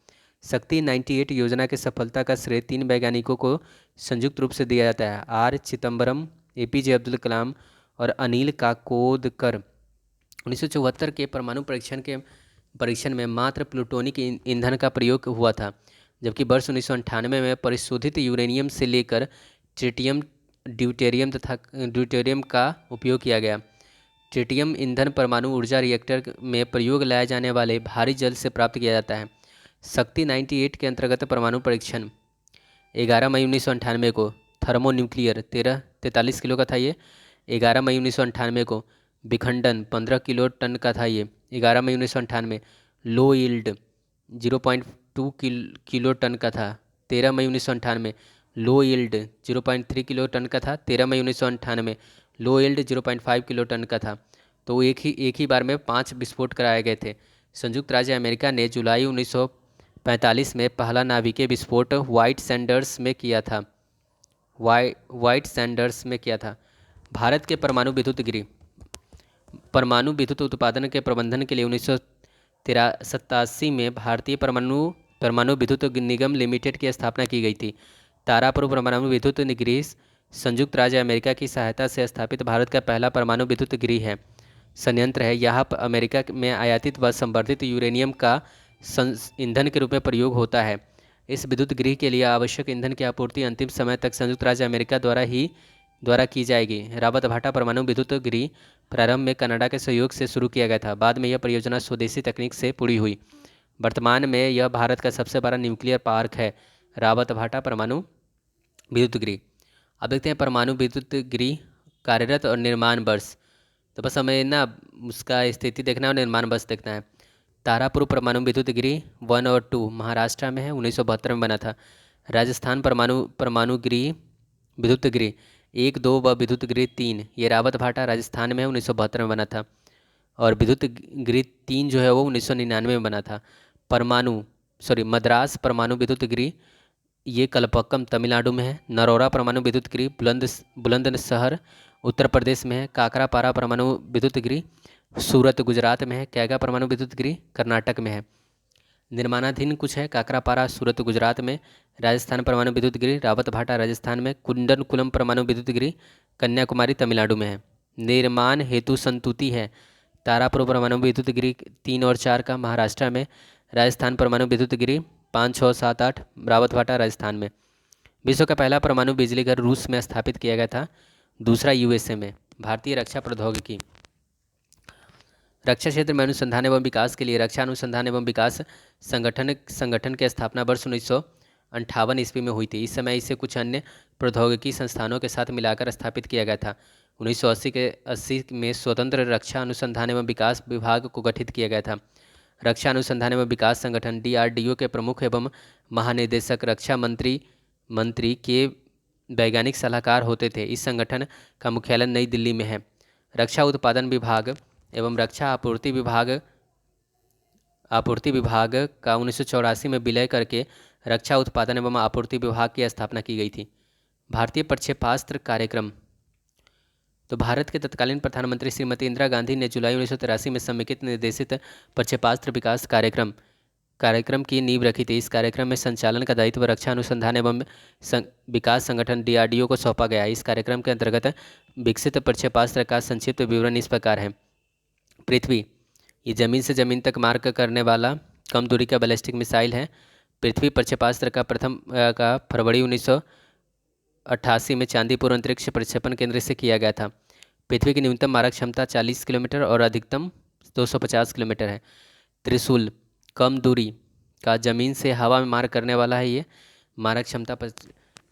शक्ति 98 योजना की सफलता का श्रेय 3 वैज्ञानिकों को संयुक्त रूप से दिया जाता है। R चिदम्बरम, APJ अब्दुल कलाम और अनिल काकोदकर। 1974 के परमाणु परीक्षण में मात्र प्लूटोनिक ईंधन का प्रयोग हुआ था, जबकि वर्ष 1998 में परिशोधित यूरेनियम से लेकर ट्रिटियम, ड्यूटेरियम का उपयोग किया गया। ट्रिटियम ईंधन परमाणु ऊर्जा रिएक्टर में प्रयोग लाए जाने वाले भारी जल से प्राप्त किया जाता है। शक्ति 98 के अंतर्गत परमाणु परीक्षण 11 मई 1998 को थर्मोन्यूक्लियर 43 किलो का था ये। 11 मई 1998 को विखंडन 15 किलो टन का था ये। 11 मई 1998 लो यील्ड 0.2 किलो टन का था। 13 मई 1998 लो यील्ड 0.3 किलो टन का था। 13 मई 1998 लो यील्ड 0.5 किलो टन का था। तो एक ही बार में 5 विस्फोट कराए गए थे। संयुक्त राज्य अमेरिका ने जुलाई 1945 में पहला नाभिकीय विस्फोट व्हाइट सैंडर्स में किया था। भारत के परमाणु विद्युत गृह परमाणु विद्युत उत्पादन के प्रबंधन के लिए 1987 में भारतीय परमाणु विद्युत निगम लिमिटेड की स्थापना की गई थी। तारापुर परमाणु विद्युत गृह संयुक्त राज्य अमेरिका की सहायता से स्थापित भारत का पहला परमाणु विद्युत गृह है संयंत्र है। यहाँ पर अमेरिका में आयातित व संवर्धित यूरेनियम का ईंधन के रूप में प्रयोग होता है। इस विद्युत गृह के लिए आवश्यक ईंधन की आपूर्ति अंतिम समय तक संयुक्त राज्य अमेरिका द्वारा की जाएगी। रावत भाटा परमाणु विद्युत गृह प्रारंभ में कनाडा के सहयोग से शुरू किया गया था। बाद में यह परियोजना स्वदेशी तकनीक से पूरी हुई। वर्तमान में यह भारत का सबसे बड़ा न्यूक्लियर पार्क है, रावत भाटा परमाणु विद्युत गृह। अब देखते हैं परमाणु विद्युत गृह कार्यरत और निर्माण वर्ष। तो बस हमें ना उसका स्थिति देखना है और निर्माण वर्ष देखना है। तारापुर परमाणु विद्युत गृह 1 और 2 महाराष्ट्र में है, 1972 में बना था। राजस्थान परमाणु गृह विद्युत गृह 1, 2 व विद्युत गृह 3 ये रावत भाटा राजस्थान में है, 1972 में बना था। और विद्युत गृह 3 जो है वो 1999 में बना था। मद्रास परमाणु विद्युत गृह ये कलपक्कम तमिलनाडु में है। नरोरा परमाणु विद्युत गृह बुलंदशहर उत्तर प्रदेश में है। काकरापारा परमाणु विद्युत गृह सूरत गुजरात में है। कैगा परमाणु विद्युत गृह कर्नाटक में है। निर्माणाधीन कुछ है काकरापारा सूरत गुजरात में। राजस्थान परमाणु विद्युत गृह रावत भाटा राजस्थान में। कुंडनकुलम परमाणु विद्युत गृह कन्याकुमारी तमिलनाडु में है। निर्माण हेतु संतुति है तारापुर परमाणु विद्युत गृह 3 और 4 का महाराष्ट्र में। राजस्थान परमाणु विद्युत गृह 5, 6, 7, 8 रावत भाटा राजस्थान में। विश्व का पहला परमाणु बिजली घर रूस में स्थापित किया गया था, दूसरा USA में। भारतीय रक्षा प्रौद्योगिकी रक्षा क्षेत्र में अनुसंधान एवं विकास के लिए रक्षा अनुसंधान एवं विकास संगठन की स्थापना वर्ष 1958 ईस्वी में हुई थी। इस समय इसे कुछ अन्य प्रौद्योगिकी संस्थानों के साथ मिलाकर स्थापित किया गया था। 1980 में स्वतंत्र रक्षा अनुसंधान एवं विकास विभाग को गठित किया गया था। रक्षा अनुसंधान एवं विकास संगठन DRDO के प्रमुख एवं महानिदेशक रक्षा मंत्री के वैज्ञानिक सलाहकार होते थे। इस संगठन का मुख्यालय नई दिल्ली में है। रक्षा उत्पादन विभाग एवं रक्षा आपूर्ति विभाग का 1984 में विलय करके रक्षा उत्पादन एवं आपूर्ति विभाग की स्थापना की गई थी। भारतीय प्रक्षेपास्त्र कार्यक्रम तो भारत के तत्कालीन प्रधानमंत्री श्रीमती इंदिरा गांधी ने जुलाई 1983 में समेकित निर्देशित प्रक्षेपास्त्र विकास कार्यक्रम की नींव रखी थी। इस कार्यक्रम में संचालन का दायित्व रक्षा अनुसंधान एवं विकास संगठन DRDO को सौंपा गया। इस कार्यक्रम के अंतर्गत विकसित प्रक्षेपास्त्र का संक्षिप्त विवरण इस प्रकार है। पृथ्वी ये जमीन से जमीन तक मार करने वाला कम दूरी का बैलिस्टिक मिसाइल है। पृथ्वी प्रक्षेपास्त्र का फरवरी 1988 में चांदीपुर अंतरिक्ष प्रक्षेपण केंद्र से किया गया था। पृथ्वी की न्यूनतम मारक क्षमता 40 किलोमीटर और अधिकतम 250 किलोमीटर है। त्रिशूल कम दूरी का जमीन से हवा में मार करने वाला है। ये मारक क्षमता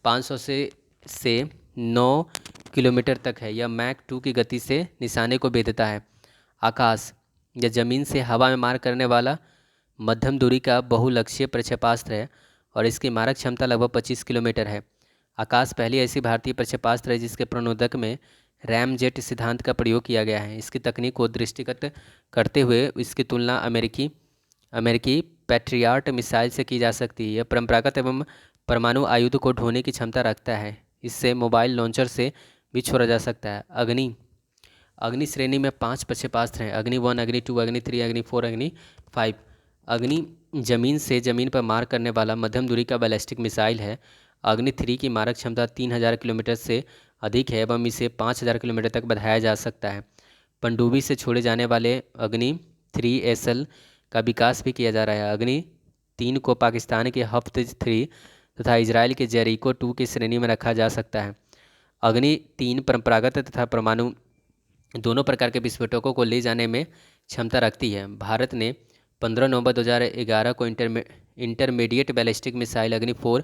500 से 9 किलोमीटर तक है। यह मैक 2 की गति से निशाने को भेदता है। आकाश यह जमीन से हवा में मार करने वाला मध्यम दूरी का बहुलक्ष्य प्रक्षेपास्त्र है और इसकी मारक क्षमता लगभग 25 किलोमीटर है। आकाश पहली ऐसी भारतीय प्रक्षेपास्त्र है जिसके प्रणोदक में रैमजेट सिद्धांत का प्रयोग किया गया है। इसकी तकनीक को दृष्टिगत करते हुए इसकी तुलना अमेरिकी पैट्रियाट मिसाइल से की जा सकती है। यह परंपरागत एवं परमाणु आयुध को ढोने की क्षमता रखता है। इससे मोबाइल लॉन्चर से भी छोड़ा जा सकता है। अग्नि अग्नि श्रेणी में 5 प्रक्षेपास्त्र हैं। अग्नि 1, अग्नि 2, अग्नि 3, अग्नि 4, अग्नि 5। अग्नि जमीन से जमीन पर मार करने वाला मध्यम दूरी का बैलिस्टिक मिसाइल है। अग्नि 3 की मारक क्षमता 3000 किलोमीटर से अधिक है एवं इसे 5000 किलोमीटर तक बढ़ाया जा सकता है। पनडुब्बी से छोड़े जाने वाले अग्नि 3SL का विकास भी किया जा रहा है। अग्नि 3 को पाकिस्तान के हफ्ते-3 तथा इजराइल के जेरिको 2 की श्रेणी में रखा जा सकता है। अग्नि 3 परंपरागत तथा परमाणु दोनों प्रकार के विस्फोटकों को ले जाने में क्षमता रखती है। भारत ने 15 नवंबर 2011 को इंटरमीडिएट बैलिस्टिक मिसाइल अग्नि 4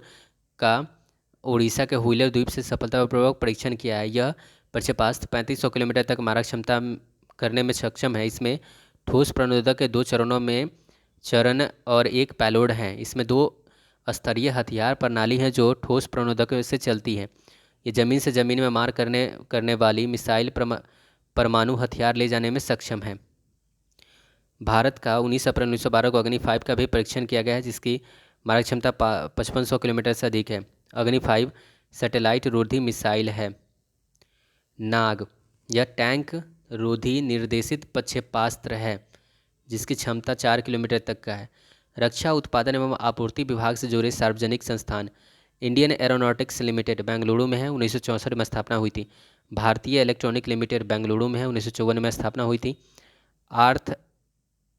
का उड़ीसा के व्हीलर द्वीप से सफलतापूर्वक परीक्षण किया है। यह प्रक्षेपास्त्र 3500 किलोमीटर तक मारक क्षमता करने में सक्षम है। इसमें ठोस प्रणोदक के 2 चरणों में चरण और एक पेलोड है। इसमें 2 स्तरीय हथियार प्रणाली है जो ठोस प्रणोदक से चलती है। ये जमीन से जमीन में मार करने वाली मिसाइल परमाणु हथियार ले जाने में सक्षम है। भारत का 19 अप्रैल 1912 को अग्नि 5 का भी परीक्षण किया गया है जिसकी मारक क्षमता 5500 किलोमीटर से अधिक है। अग्नि 5 सैटेलाइट रोधी मिसाइल है। नाग यह टैंक रोधी निर्देशित प्रक्षेपास्त्र है जिसकी क्षमता 4 किलोमीटर तक का है। रक्षा उत्पादन एवं आपूर्ति विभाग से जुड़े सार्वजनिक संस्थान इंडियन एरोनॉटिक्स लिमिटेड बेंगलुरु में है, 1964 में स्थापना हुई थी। भारतीय इलेक्ट्रॉनिक लिमिटेड बेंगलुरु में है, 1954 में स्थापना हुई थी।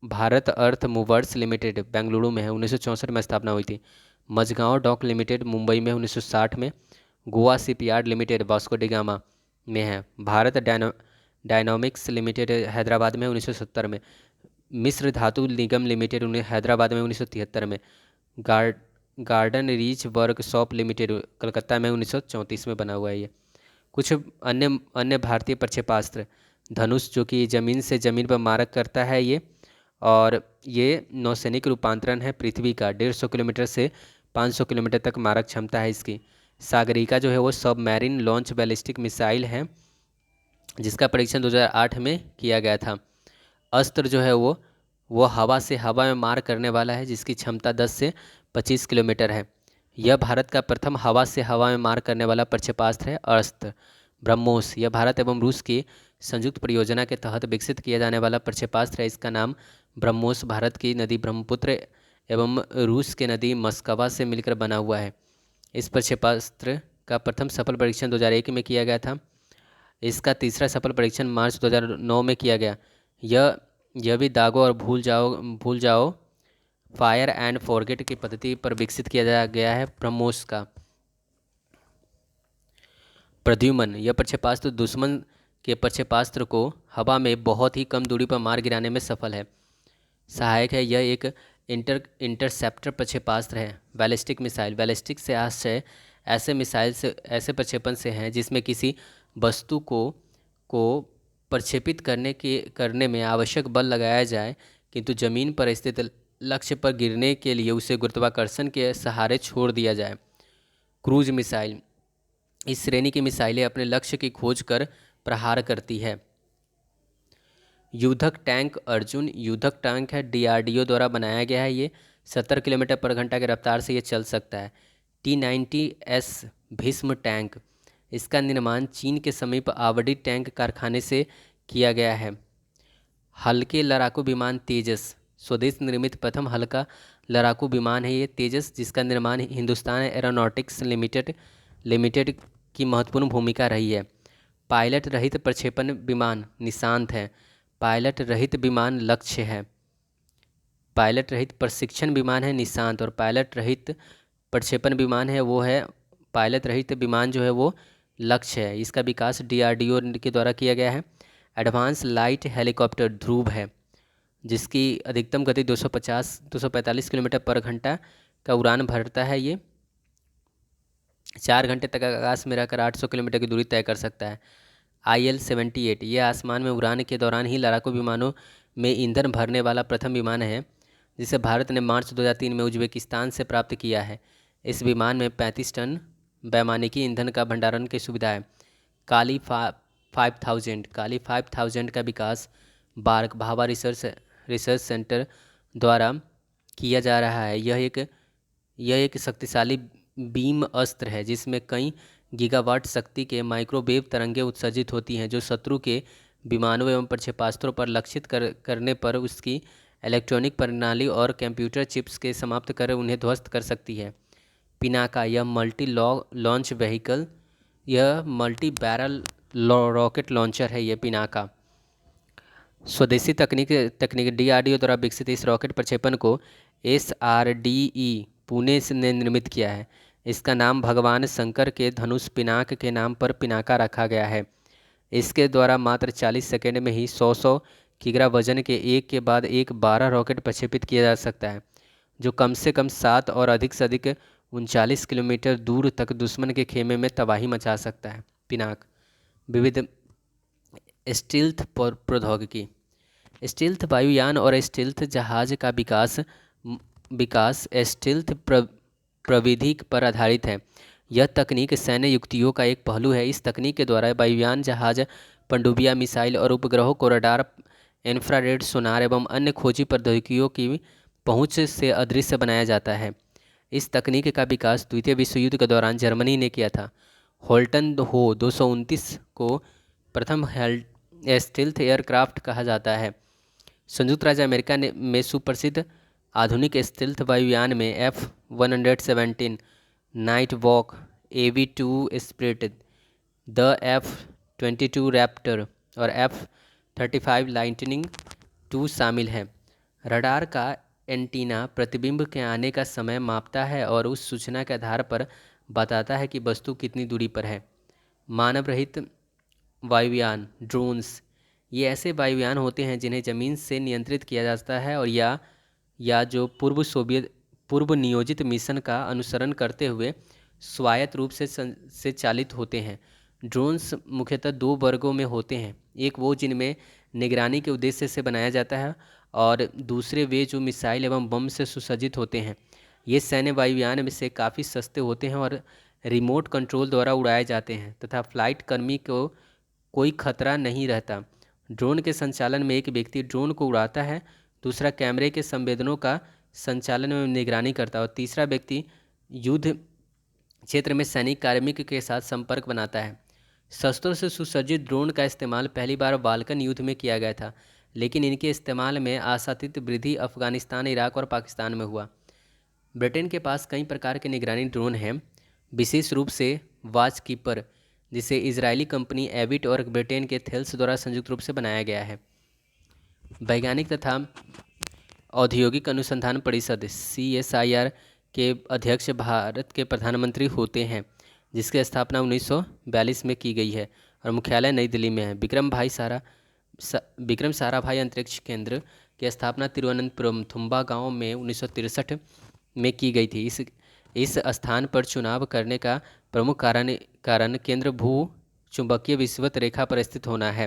भारत अर्थ मूवर्स लिमिटेड बेंगलुरु में है, 1964 में स्थापना हुई थी। मझगांव डॉक लिमिटेड मुंबई में 1960 में। Goa shipyard limited Vasco D gamma में है। भारत डायनामिक्स लिमिटेड हैदराबाद में 1970 में। मिस्र धातु निगम लिमिटेड हैदराबाद में 1973 में। Garden reach workshop limited Calcutta में 1934 में बना हुआ है। ये कुछ अन्य भारतीय प्रक्षेपास्त्र धनुष जो कि ज़मीन से ज़मीन पर मारक करता है ये, और ये नौसैनिक रूपांतरण है पृथ्वी का। 150 किलोमीटर से 500 किलोमीटर तक मारक क्षमता है इसकी। सागरिका जो है वो सबमैरिन लॉन्च बैलिस्टिक मिसाइल है जिसका परीक्षण 2008 में किया गया था। अस्त्र जो है वो हवा से हवा में मार करने वाला है जिसकी क्षमता 10 से 25 किलोमीटर है। यह भारत का प्रथम हवा से हवा में मार करने वाला प्रक्षेपास्त्र है। अस्त्र ब्रह्मोस यह भारत एवं रूस की संयुक्त परियोजना के तहत विकसित किया जाने वाला प्रक्षेपास्त्र है। इसका नाम ब्रह्मोस भारत की नदी ब्रह्मपुत्र एवं रूस के नदी मस्कवा से मिलकर बना हुआ है। इस प्रक्षेपास्त्र का प्रथम सफल परीक्षण 2001 में किया गया था। इसका तीसरा सफल परीक्षण मार्च 2009 में किया गया। यह भी दागो और भूल जाओ फायर एंड फॉरगेट की पद्धति पर विकसित किया गया है। ब्रह्मोस का प्रद्युम्न यह प्रक्षेपास्त्र दुश्मन के प्रक्षेपास्त्र को हवा में बहुत ही कम दूरी पर मार गिराने में सफल है। सहायक है। यह एक इंटरसेप्टर प्रक्षेपास्त्र है। बैलिस्टिक मिसाइल बैलिस्टिक से आशय ऐसे प्रक्षेपण से हैं जिसमें किसी वस्तु को प्रक्षेपित करने में आवश्यक बल लगाया जाए किंतु जमीन पर स्थित लक्ष्य पर गिरने के लिए उसे गुरुत्वाकर्षण के सहारे छोड़ दिया जाए। क्रूज मिसाइल इस श्रेणी की मिसाइलें अपने लक्ष्य की खोज कर प्रहार करती है। युद्धक टैंक अर्जुन युद्धक टैंक है, DRDO द्वारा बनाया गया है। ये 70 किलोमीटर पर घंटा की रफ्तार से ये चल सकता है। T-90S भीष्म टैंक इसका निर्माण चीन के समीप आवड़ी टैंक कारखाने से किया गया है। हल्के लड़ाकू विमान तेजस स्वदेश निर्मित प्रथम हल्का लड़ाकू विमान है ये तेजस, जिसका निर्माण हिंदुस्तान एरोनॉटिक्स लिमिटेड की महत्वपूर्ण भूमिका रही है। पायलट रहित प्रक्षेपण विमान निशांत है। पायलट रहित विमान लक्ष्य है। पायलट रहित प्रशिक्षण विमान है निशांत, और पायलट रहित प्रक्षेपण विमान है वो है पायलट रहित विमान जो है वो लक्ष्य है। इसका विकास DRDO के द्वारा किया गया है। एडवांस लाइट हेलीकॉप्टर ध्रुव है जिसकी अधिकतम गति 245 किलोमीटर पर घंटा का उड़ान भरता है। ये 4 घंटे तक आकाश में रहकर 800 किलोमीटर की दूरी तय कर सकता है। IL-78 ये आसमान में उड़ान के दौरान ही लड़ाकू विमानों में ईंधन भरने वाला प्रथम विमान है जिसे भारत ने मार्च 2003 में उज्बेकिस्तान से प्राप्त किया है। इस विमान में 35 टन वैमानिकी ईंधन का भंडारण की सुविधा है। काली 5000 का विकास बार्क भाभा रिसर्च सेंटर द्वारा किया जा रहा है। यह एक शक्तिशाली बीम अस्त्र है जिसमें कई गीगावाट शक्ति के माइक्रोवेव तरंगें उत्सर्जित होती हैं जो शत्रु के विमानों एवं प्रक्षेपास्त्रों पर लक्षित करने पर उसकी इलेक्ट्रॉनिक प्रणाली और कंप्यूटर चिप्स के समाप्त कर उन्हें ध्वस्त कर सकती है। पिनाका यह मल्टी लॉन्च व्हीकल, यह मल्टी बैरल रॉकेट लॉन्चर है। यह पिनाका स्वदेशी तकनीक DRDO द्वारा विकसित इस रॉकेट प्रक्षेपण को SRDE पुणे ने निर्मित किया है। इसका नाम भगवान शंकर के धनुष पिनाक के नाम पर पिनाका रखा गया है। इसके द्वारा मात्र 40 सेकंड में ही 100 किग्रा वजन के एक के बाद एक 12 रॉकेट प्रक्षेपित किया जा सकता है जो कम से कम 7 और अधिक से अधिक 39 किलोमीटर दूर तक दुश्मन के खेमे में तबाही मचा सकता है। पिनाक विविध स्टील्थ प्रौद्योगिकी, स्टील्थ वायुयान और स्टील्थ जहाज का विकास स्टील्थ प्रविधि पर आधारित है। यह तकनीक सैन्य युक्तियों का एक पहलू है। इस तकनीक के द्वारा वायुयान जहाज पनडुब्बियां मिसाइल और उपग्रहों को रडार, इंफ्रारेड सोनार एवं अन्य खोजी प्रौद्योगिकियों की पहुंच से अदृश्य बनाया जाता है। इस तकनीक का विकास द्वितीय विश्व युद्ध के दौरान जर्मनी ने किया था। होल्टन हो 229 को प्रथम स्टील्थ एयरक्राफ्ट कहा जाता है। संयुक्त राज्य अमेरिका में सुप्रसिद्ध आधुनिक स्टील्थ वायुयान में F-117 night walk, AV-2 spirit, the F-22 Raptor और F-35 लाइटनिंग II शामिल हैं। रडार का एंटीना प्रतिबिंब के आने का समय मापता है और उस सूचना के आधार पर बताता है कि वस्तु कितनी दूरी पर है। मानव रहित वायुयान ड्रोन्स, ये ऐसे वायुयान होते हैं जिन्हें ज़मीन से नियंत्रित किया जाता है और या जो पूर्व नियोजित मिशन का अनुसरण करते हुए स्वायत्त रूप से चालित होते हैं। ड्रोन्स मुख्यतः दो वर्गों में होते हैं, एक वो जिनमें निगरानी के उद्देश्य से बनाया जाता है और दूसरे वे जो मिसाइल एवं बम से सुसज्जित होते हैं। ये सैन्य वायुयान में से काफ़ी सस्ते होते हैं और रिमोट कंट्रोल द्वारा उड़ाए जाते हैं तथा फ्लाइट कर्मी को कोई खतरा नहीं रहता। ड्रोन के संचालन में एक व्यक्ति ड्रोन को उड़ाता है, दूसरा कैमरे के संवेदनों का संचालन में निगरानी करता है और तीसरा व्यक्ति युद्ध क्षेत्र में सैनिक कार्मिक के साथ संपर्क बनाता है। शस्त्रों से सुसज्जित ड्रोन का इस्तेमाल पहली बार बाल्कन युद्ध में किया गया था, लेकिन इनके इस्तेमाल में आशातीत वृद्धि अफगानिस्तान, इराक और पाकिस्तान में हुआ। ब्रिटेन के पास कई प्रकार के निगरानी ड्रोन हैं, विशेष रूप से वॉच कीपर, जिसे इजरायली कंपनी एविट और ब्रिटेन के थेल्स द्वारा संयुक्त रूप से बनाया गया है। वैज्ञानिक तथा औद्योगिक अनुसंधान परिषद CSIR के अध्यक्ष भारत के प्रधानमंत्री होते हैं, जिसकी स्थापना 1942 में की गई है और मुख्यालय नई दिल्ली में है। विक्रम साराभाई अंतरिक्ष केंद्र की स्थापना तिरुवनंतपुरम थुम्बा गांव में 1963 में की गई थी। इस स्थान पर चुनाव करने का प्रमुख कारण केंद्र भू चुंबकीय विषुवत रेखा पर स्थित होना है।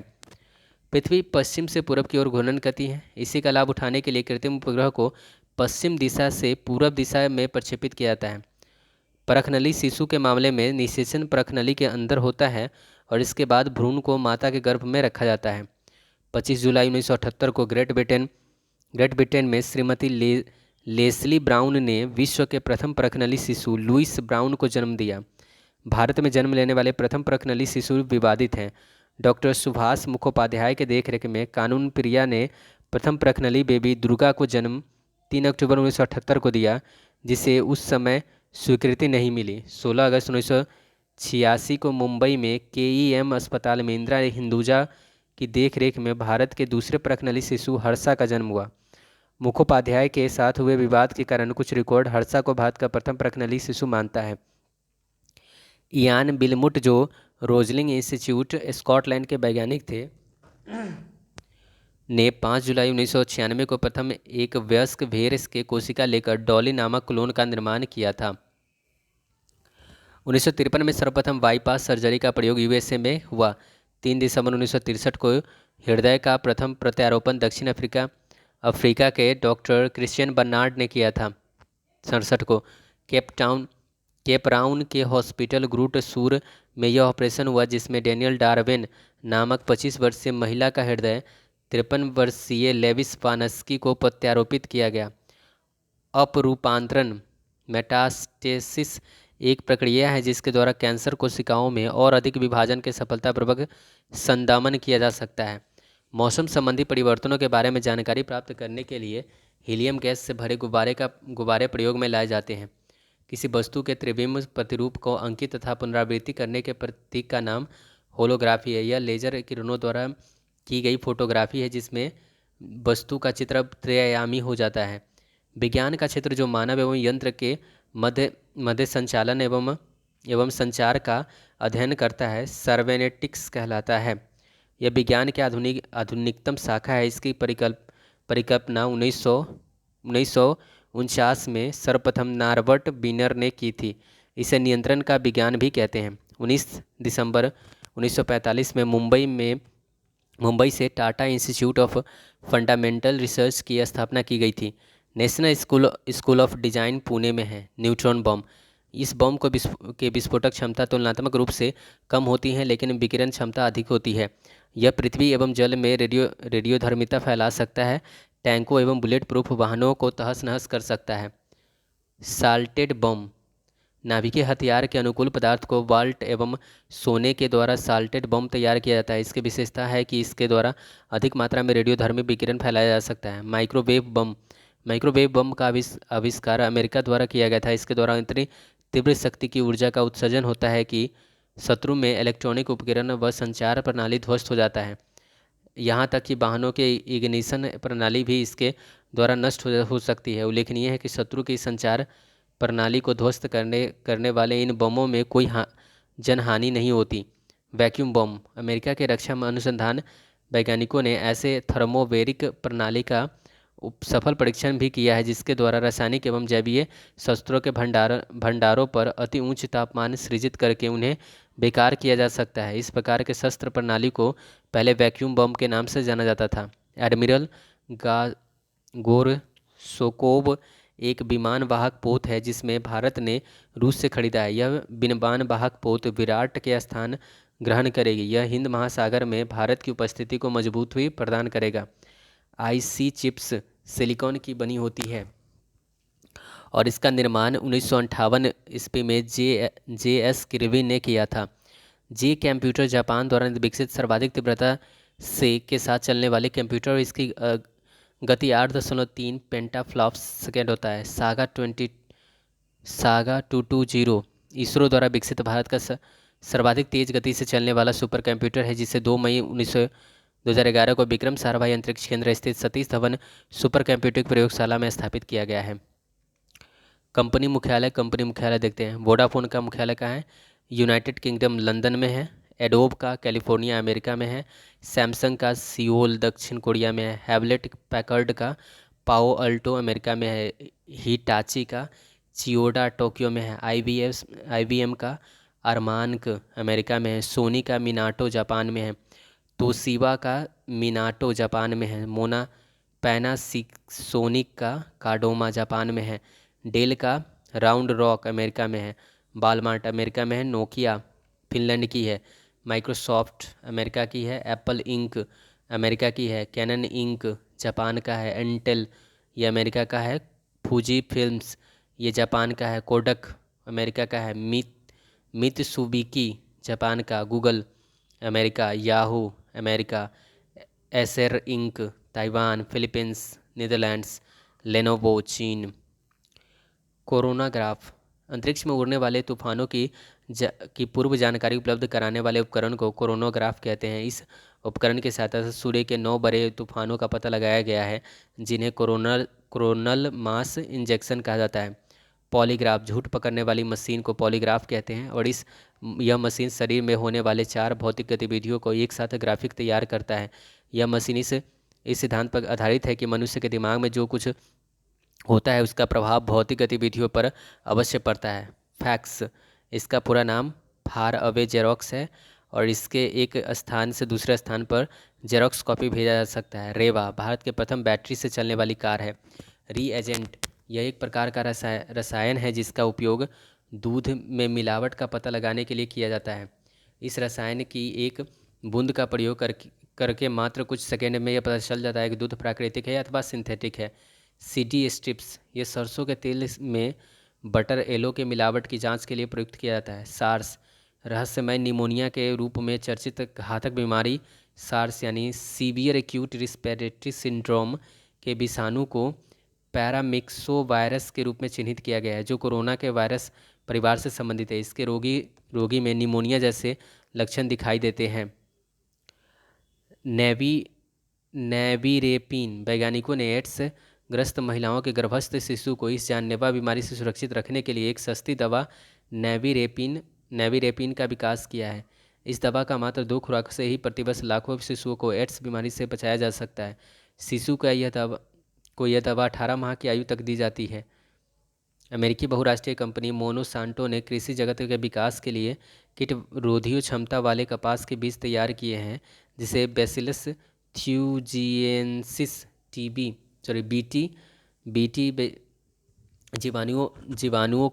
पृथ्वी पश्चिम से पूरब की ओर घूर्णन करती है। इसी का लाभ उठाने के लिए कृत्रिम उपग्रह को पश्चिम दिशा से पूरब दिशा में प्रक्षेपित किया जाता है। परखनली शिशु के मामले में निषेचन परखनली के अंदर होता है और इसके बाद भ्रूण को माता के गर्भ में रखा जाता है। 25 जुलाई 1978 को ग्रेट ब्रिटेन में श्रीमती लेस्ली ब्राउन ने विश्व के प्रथम परखनली शिशु लुइस ब्राउन को जन्म दिया। भारत में जन्म लेने वाले प्रथम परखनली शिशु विवादित हैं। डॉक्टर सुभाष मुखोपाध्याय के देखरेख में कानून प्रिया ने प्रथम परखनली बेबी दुर्गा को जन्म 3 अक्टूबर 1978 को दिया, जिसे उस समय स्वीकृति नहीं मिली। 16 अगस्त 1986 को मुंबई में KEM अस्पताल में इंदिरा हिंदुजा की देखरेख में भारत के दूसरे परखनली शिशु हर्षा का जन्म हुआ। मुखोपाध्याय के साथ हुए विवाद के कारण कुछ रिकॉर्ड हर्षा को भारत का प्रथम परखनली शिशु मानता है। इयान बिलमुट, जो रोजलिंग इंस्टीट्यूट स्कॉटलैंड के वैज्ञानिक थे, ने 5 जुलाई 1996 को प्रथम एक वयस्क भेड़ के कोशिका लेकर डॉली नामक क्लोन का निर्माण किया था। 1953 में सर्वप्रथम बाईपास सर्जरी का प्रयोग USA में हुआ। 3 दिसंबर 1963 को हृदय का प्रथम प्रत्यारोपण दक्षिण अफ्रीका के डॉक्टर क्रिश्चियन बर्नार्ड ने किया था। 67 को केपटाउन के हॉस्पिटल ग्रूट सूर में यह ऑपरेशन हुआ, जिसमें डेनियल डार्विन नामक 25 वर्षीय महिला का हृदय 53 वर्षीय लेविस वानस्की को प्रत्यारोपित किया गया। अपरूपांतरण मेटास्टेसिस एक प्रक्रिया है जिसके द्वारा कैंसर कोशिकाओं में और अधिक विभाजन के सफलतापूर्वक संदमन किया जा सकता है। मौसम संबंधी परिवर्तनों के बारे में जानकारी प्राप्त करने के लिए हीलियम गैस से भरे गुब्बारे प्रयोग में लाए जाते हैं। किसी वस्तु के त्रिविम प्रतिरूप को अंकित तथा पुनरावृत्ति करने के प्रतीक का नाम होलोग्राफी है। यह लेजर किरणों द्वारा की गई फोटोग्राफी है जिसमें वस्तु का चित्र त्रिआयामी हो जाता है। विज्ञान का क्षेत्र जो मानव एवं यंत्र के मध्य मध्य संचालन एवं संचार का अध्ययन करता है सर्वेनेटिक्स कहलाता है। यह विज्ञान की आधुनिकतम शाखा है। इसकी परिकल्पना 1949 में सर्वप्रथम नॉर्बर्ट बीनर ने की थी। इसे नियंत्रण का विज्ञान भी कहते हैं। 19 दिसंबर 1945 में मुंबई से Tata institute of fundamental research की स्थापना की गई थी। National school of design Pune में है। न्यूट्रॉन बम, इस बम के विस्फोटक क्षमता तुलनात्मक रूप से कम होती है लेकिन विकिरण क्षमता अधिक होती है। यह पृथ्वी एवं जल में रेडियोधर्मिता फैला सकता है। टैंकों एवं बुलेट प्रूफ वाहनों को तहस नहस कर सकता है। साल्टेड बम, नाभिकीय हथियार के अनुकूल पदार्थ को बाल्ट एवं सोने के द्वारा साल्टेड बम तैयार किया जाता है। इसकी विशेषता है कि इसके द्वारा अधिक मात्रा में रेडियोधर्मी विकिरण फैलाया जा सकता है। माइक्रोवेव बम का आविष्कार अमेरिका द्वारा किया गया था। इसके द्वारा इतनी तीव्र शक्ति की ऊर्जा का उत्सर्जन होता है कि शत्रु में इलेक्ट्रॉनिक उपकरण व संचार प्रणाली ध्वस्त हो जाता है। यहाँ तक कि वाहनों के इग्निशन प्रणाली भी इसके द्वारा नष्ट हो सकती है। उल्लेखनीय है कि शत्रु की संचार प्रणाली को ध्वस्त करने वाले इन बमों में कोई जनहानि नहीं होती। वैक्यूम बम, अमेरिका के रक्षा अनुसंधान वैज्ञानिकों ने ऐसे थर्मोवेरिक प्रणाली का सफल परीक्षण भी किया है जिसके द्वारा रासायनिक एवं जैवीय शस्त्रों के भंडारों पर अति उच्च तापमान सृजित करके उन्हें बेकार किया जा सकता है। इस प्रकार के शस्त्र प्रणाली को पहले वैक्यूम बम के नाम से जाना जाता था। एडमिरल गोरसोकोव एक विमान वाहक पोत है जिसमें भारत ने रूस से खरीदा है। यह विमान वाहक पोत विराट के स्थान ग्रहण करेगी। यह हिंद महासागर में भारत की उपस्थिति को मजबूती प्रदान करेगा। आईसी चिप्स सिलिकॉन की बनी होती है और इसका निर्माण 1958 ईस्वी में जे.एस. किर्वी ने किया था। जे कंप्यूटर जापान द्वारा विकसित सर्वाधिक तीव्रता से के साथ चलने वाले कंप्यूटर और इसकी गति 8.3 पेंटाफ्लॉप्स सेकेंड होता है। सागा 220 इसरो द्वारा विकसित भारत का सर्वाधिक तेज गति से चलने वाला सुपर कंप्यूटर है जिसे 2 मई 2011 को विक्रम साराभाई अंतरिक्ष केंद्र स्थित सतीश धवन सुपर कंप्यूटिंग प्रयोगशाला में स्थापित किया गया है। कंपनी मुख्यालय देखते हैं। वोडाफोन का मुख्यालय कहाँ है? यूनाइटेड किंगडम लंदन में है। एडोब का कैलिफोर्निया अमेरिका में है। सैमसंग का सियोल दक्षिण कोरिया में है। हैवलेट पैकर्ड का पाओ अल्टो अमेरिका में है। हिटाची का चियोडा टोक्यो में है। आईबीएम का अरमानक अमेरिका में है। सोनी का मिनाटो जापान में है। तोशिबा का मिनाटो जापान में है। पैनासोनिक का काडोमा जापान में है। डेल का राउंड रॉक अमेरिका में है। वालमार्ट अमेरिका में है। नोकिया फिनलैंड की है। माइक्रोसॉफ्ट अमेरिका की है। एप्पल इंक अमेरिका की है। कैनन इंक जापान का है। इंटेल ये अमेरिका का है। फूजी फिल्म्स ये जापान का है। कोडक अमेरिका का है। मित्सुबिकी जापान का। Google America. Yahoo America. Acer Inc Taiwan. Philippines Netherlands. Lenovo चीन। कोरोनाग्राफ अंतरिक्ष में उड़ने वाले तूफानों की पूर्व जानकारी उपलब्ध कराने वाले उपकरण को कोरोनोग्राफ कहते हैं। इस उपकरण की सहायता से सूर्य के 9 बड़े तूफानों का पता लगाया गया है जिन्हें कोरोनल मास इंजेक्शन कहा जाता है। पॉलीग्राफ झूठ पकड़ने वाली मशीन को पॉलीग्राफ कहते हैं और यह मशीन शरीर में होने वाले 4 भौतिक गतिविधियों को एक साथ ग्राफिक तैयार करता है। यह मशीन इस सिद्धांत पर आधारित है कि मनुष्य के दिमाग में जो कुछ होता है उसका प्रभाव भौतिक गतिविधियों पर अवश्य पड़ता है। फैक्स इसका पूरा नाम फार अवे जेरोक्स है और इसके एक स्थान से दूसरे स्थान पर जेरोक्स कॉपी भेजा जा सकता है। रेवा भारत के प्रथम बैटरी से चलने वाली कार है। रीएजेंट यह एक प्रकार का रसायन है जिसका उपयोग दूध में मिलावट का पता लगाने के लिए किया जाता है। इस रसायन की एक बूंद का प्रयोग करके मात्र कुछ सेकेंड में यह पता चल जाता है कि दूध प्राकृतिक है अथवा सिंथेटिक है। सीडी स्ट्रिप्स ये सरसों के तेल में बटर येलो के मिलावट की जांच के लिए प्रयुक्त किया जाता है। सार्स, रहस्यमय निमोनिया के रूप में चर्चित घातक बीमारी सार्स यानी सीवियर एक्यूट रिस्पिरेटरी सिंड्रोम के विषाणु को पैरामिक्सो वायरस के रूप में चिन्हित किया गया है, जो कोरोना के वायरस परिवार से संबंधित है। इसके रोगी में निमोनिया जैसे लक्षण दिखाई देते हैं। नेवी नेविरेपिन, वैज्ञानिकों ने एड्स ग्रस्त महिलाओं के गर्भस्थ शिशु को इस जानलेवा बीमारी से सुरक्षित रखने के लिए एक सस्ती दवा नेविरेपिन का विकास किया है। इस दवा का मात्र 2 खुराक से ही प्रतिवर्ष लाखों शिशुओं को एड्स बीमारी से बचाया जा सकता है। शिशु का यह दवा 18 माह की आयु तक दी जाती है। अमेरिकी बहुराष्ट्रीय कंपनी मोनोसांटो ने कृषि जगत के विकास के लिए कीट रोधी क्षमता वाले कपास के बीज तैयार किए हैं, जिसे बेसिलस थ्यूजिएंसिस बीटी जीवाणुओं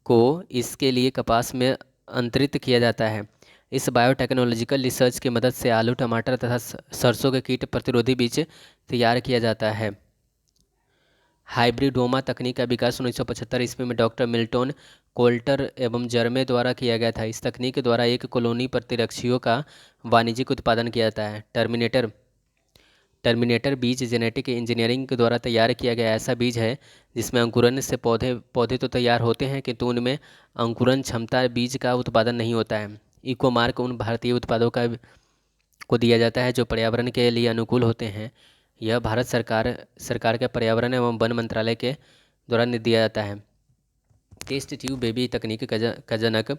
को इसके लिए कपास में अंतरित किया जाता है। इस बायोटेक्नोलॉजिकल रिसर्च की मदद से आलू, टमाटर तथा सरसों के कीट प्रतिरोधी बीज तैयार किया जाता है। हाइब्रिडोमा तकनीक का विकास 1975 ईस्वी में डॉक्टर मिल्टन कोल्टर एवं जर्मे द्वारा किया गया था। इस तकनीक के द्वारा एक कॉलोनी प्रतिरक्षियों का वाणिज्यिक उत्पादन किया जाता है। टर्मिनेटर बीज जेनेटिक इंजीनियरिंग के द्वारा तैयार किया गया ऐसा बीज है जिसमें अंकुरन से पौधे तो तैयार होते हैं, किंतु उनमें अंकुरन क्षमता बीज का उत्पादन नहीं होता है। इकोमार्क उन भारतीय उत्पादों को दिया जाता है जो पर्यावरण के लिए अनुकूल होते हैं। यह भारत सरकार के पर्यावरण एवं वन मंत्रालय के द्वारा दिया जाता है। टेस्ट ट्यूब बेबी तकनीक का जनक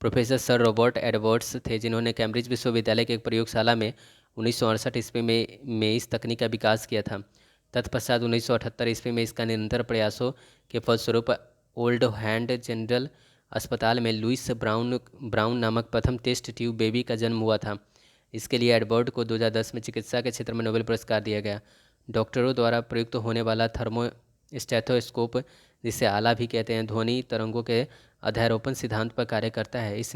प्रोफेसर सर रॉबर्ट एडवर्ड्स थे, जिन्होंने कैम्ब्रिज विश्वविद्यालय की एक प्रयोगशाला में 1968 ईस्वी में इस तकनीक का विकास किया था। तत्पश्चात 1978 ईस्वी में इसका निरंतर प्रयासों के फलस्वरूप ओल्ड हैंड जनरल अस्पताल में लुइस ब्राउन नामक प्रथम टेस्ट ट्यूब बेबी का जन्म हुआ था। इसके लिए एडवर्ड को 2010 में चिकित्सा के क्षेत्र में नोबेल पुरस्कार दिया गया। डॉक्टरों द्वारा प्रयुक्त होने वाला थर्मोस्टेथोस्कोप, जिसे आला भी कहते हैं, ध्वनि तरंगों के अध्यारोपण सिद्धांत पर कार्य करता है। इस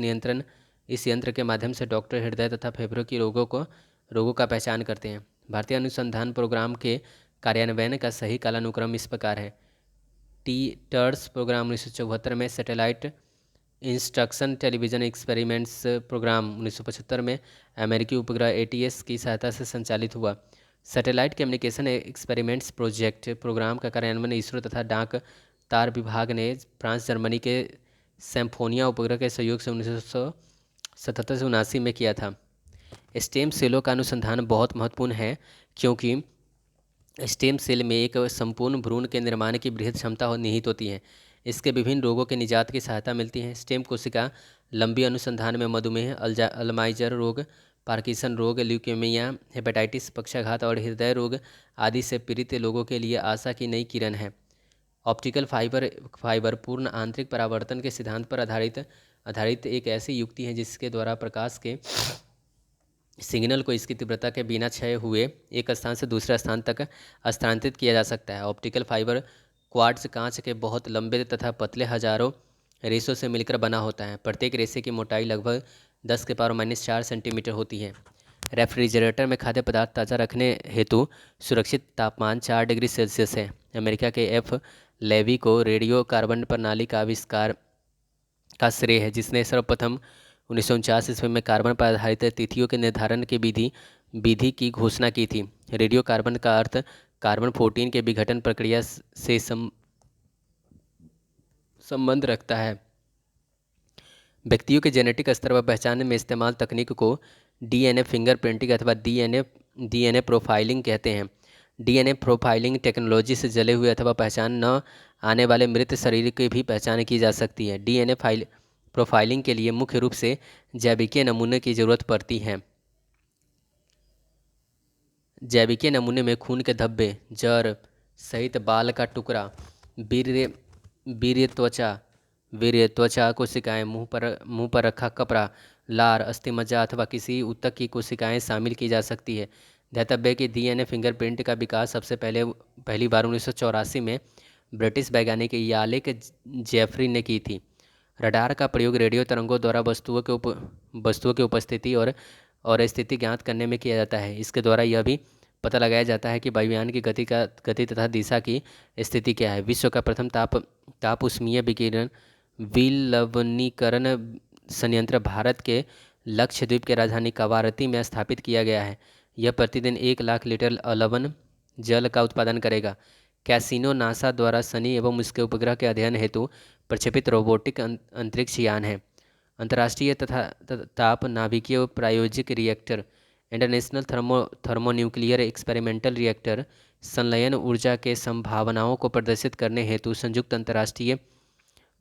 यंत्र के माध्यम से डॉक्टर हृदय तथा फेफड़ों की रोगों का पहचान करते हैं। भारतीय अनुसंधान प्रोग्राम के कार्यान्वयन का सही कालानुक्रम इस प्रकार है। टर्स प्रोग्राम 1974 में, satellite instruction television experiments program 1975 में अमेरिकी उपग्रह ATS की सहायता से संचालित हुआ। सैटेलाइट कम्युनिकेशन एक्सपेरिमेंट्स प्रोग्राम का कार्यान्वयन इसरो तथा डाक तार विभाग ने फ्रांस जर्मनी के सैम्फोनिया उपग्रह के सहयोग से 1977 से 1979 में किया था। स्टेम सेलों का अनुसंधान बहुत महत्वपूर्ण है, क्योंकि स्टेम सेल में एक संपूर्ण भ्रूण के निर्माण की बृहद क्षमता निहित होती है। इसके विभिन्न रोगों के निजात की सहायता मिलती है। स्टेम कोशिका लंबी अनुसंधान में मधुमेह, अल्जाइमर रोग, पार्किंसन रोग, ल्यूकेमिया, हेपेटाइटिस, पक्षाघात और हृदय रोग आदि से पीड़ित लोगों के लिए आशा की नई किरण है। ऑप्टिकल फाइबर पूर्ण आंतरिक परावर्तन के सिद्धांत पर आधारित एक ऐसी युक्ति है जिसके द्वारा प्रकाश के सिग्नल को इसकी तीव्रता के बिना क्षय हुए एक स्थान से दूसरे स्थान तक स्थानांतरित किया जा सकता है। ऑप्टिकल फाइबर क्वार्ट्ज कांच के बहुत लंबे तथा पतले हजारों रेशों से मिलकर बना होता है। प्रत्येक रेशे की मोटाई लगभग 10⁻⁴ सेंटीमीटर होती है। रेफ्रिजरेटर में खाद्य पदार्थ ताज़ा रखने हेतु सुरक्षित तापमान 4 डिग्री सेल्सियस है। अमेरिका के F. लेवी को रेडियो कार्बन प्रणाली का आविष्कार का श्रेय है, जिसने सर्वप्रथम 1949 ईस्वी में कार्बन पर आधारित तिथियों के निर्धारण की विधि की घोषणा की थी। रेडियो कार्बन का अर्थ कार्बन 14 के विघटन प्रक्रिया से संबंध रखता है। व्यक्तियों के जेनेटिक स्तर पर पहचानने में इस्तेमाल तकनीक को DNA फिंगरप्रिंटिंग अथवा DNA प्रोफाइलिंग कहते हैं। DNA प्रोफाइलिंग टेक्नोलॉजी से जले हुए अथवा पहचान न आने वाले मृत शरीर की भी पहचान की जा सकती है। DNA प्रोफाइलिंग के लिए मुख्य रूप से जैविकीय नमूने की जरूरत पड़ती है। जैविकीय नमूने में खून के धब्बे, जड़ सहित बाल का टुकड़ा, वीर्य त्वचा कोशिकाएं, मुंह पर रखा कपड़ा, लार, अस्थिमज्जा अथवा किसी ऊतक की कोशिकाएं शामिल की जा सकती है। ध्यातव्य कि DNA फिंगरप्रिंट का विकास सबसे पहली बार 1984 में ब्रिटिश वैज्ञानिक यालेक जेफरी ने की थी। रडार का प्रयोग रेडियो तरंगों द्वारा वस्तुओं की उपस्थिति और स्थिति ज्ञात करने में किया जाता है। इसके द्वारा यह भी पता लगाया जाता है कि वायुयान की गति तथा दिशा की स्थिति क्या है। विश्व का प्रथम ताप ऊष्मीय विकिरण विलवनीकरण संयंत्र भारत के लक्षद्वीप के राजधानी कवारती में स्थापित किया गया है। यह प्रतिदिन 1 लाख लीटर लवण जल का उत्पादन करेगा। कैसीनो नासा द्वारा शनि एवं उसके उपग्रह के अध्ययन हेतु प्रक्षेपित रोबोटिक अंतरिक्ष यान है। अंतर्राष्ट्रीय तथा ताप नाभिकीय प्रायोजिक reactor international thermonuclear experimental reactor संलयन ऊर्जा के संभावनाओं को प्रदर्शित करने हेतु संयुक्त अंतर्राष्ट्रीय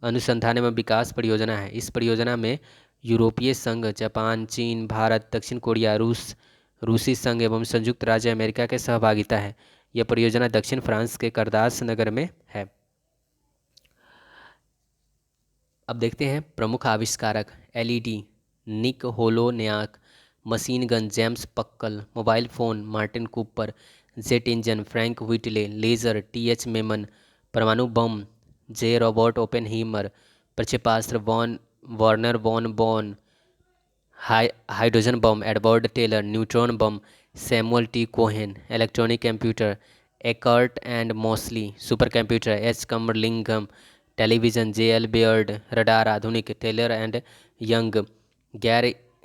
अनुसंधान एवं विकास परियोजना है। इस परियोजना में यूरोपीय संघ, जापान, चीन, भारत, दक्षिण कोरिया, रूसी संघ एवं संयुक्त राज्य अमेरिका के सहभागिता है। यह परियोजना दक्षिण फ्रांस के करदास नगर में है। अब देखते हैं प्रमुख आविष्कारक। LED Nick Holonyak, machine gun James Puckle, mobile phone Martin Cooper, jet engine Frank Whittle, laser T H Maiman, परमाणु बम जे रॉबर्ट ओपेनहीमर, प्रक्षेपास्त्र Wernher von Braun, hydrogen bomb Edward Teller, neutron bomb Samuel T Cohen, electronic computer Eckert and Mauchly, super computer H कमरलिंगम, television J L Baird, radar आधुनिक Taylor and Young,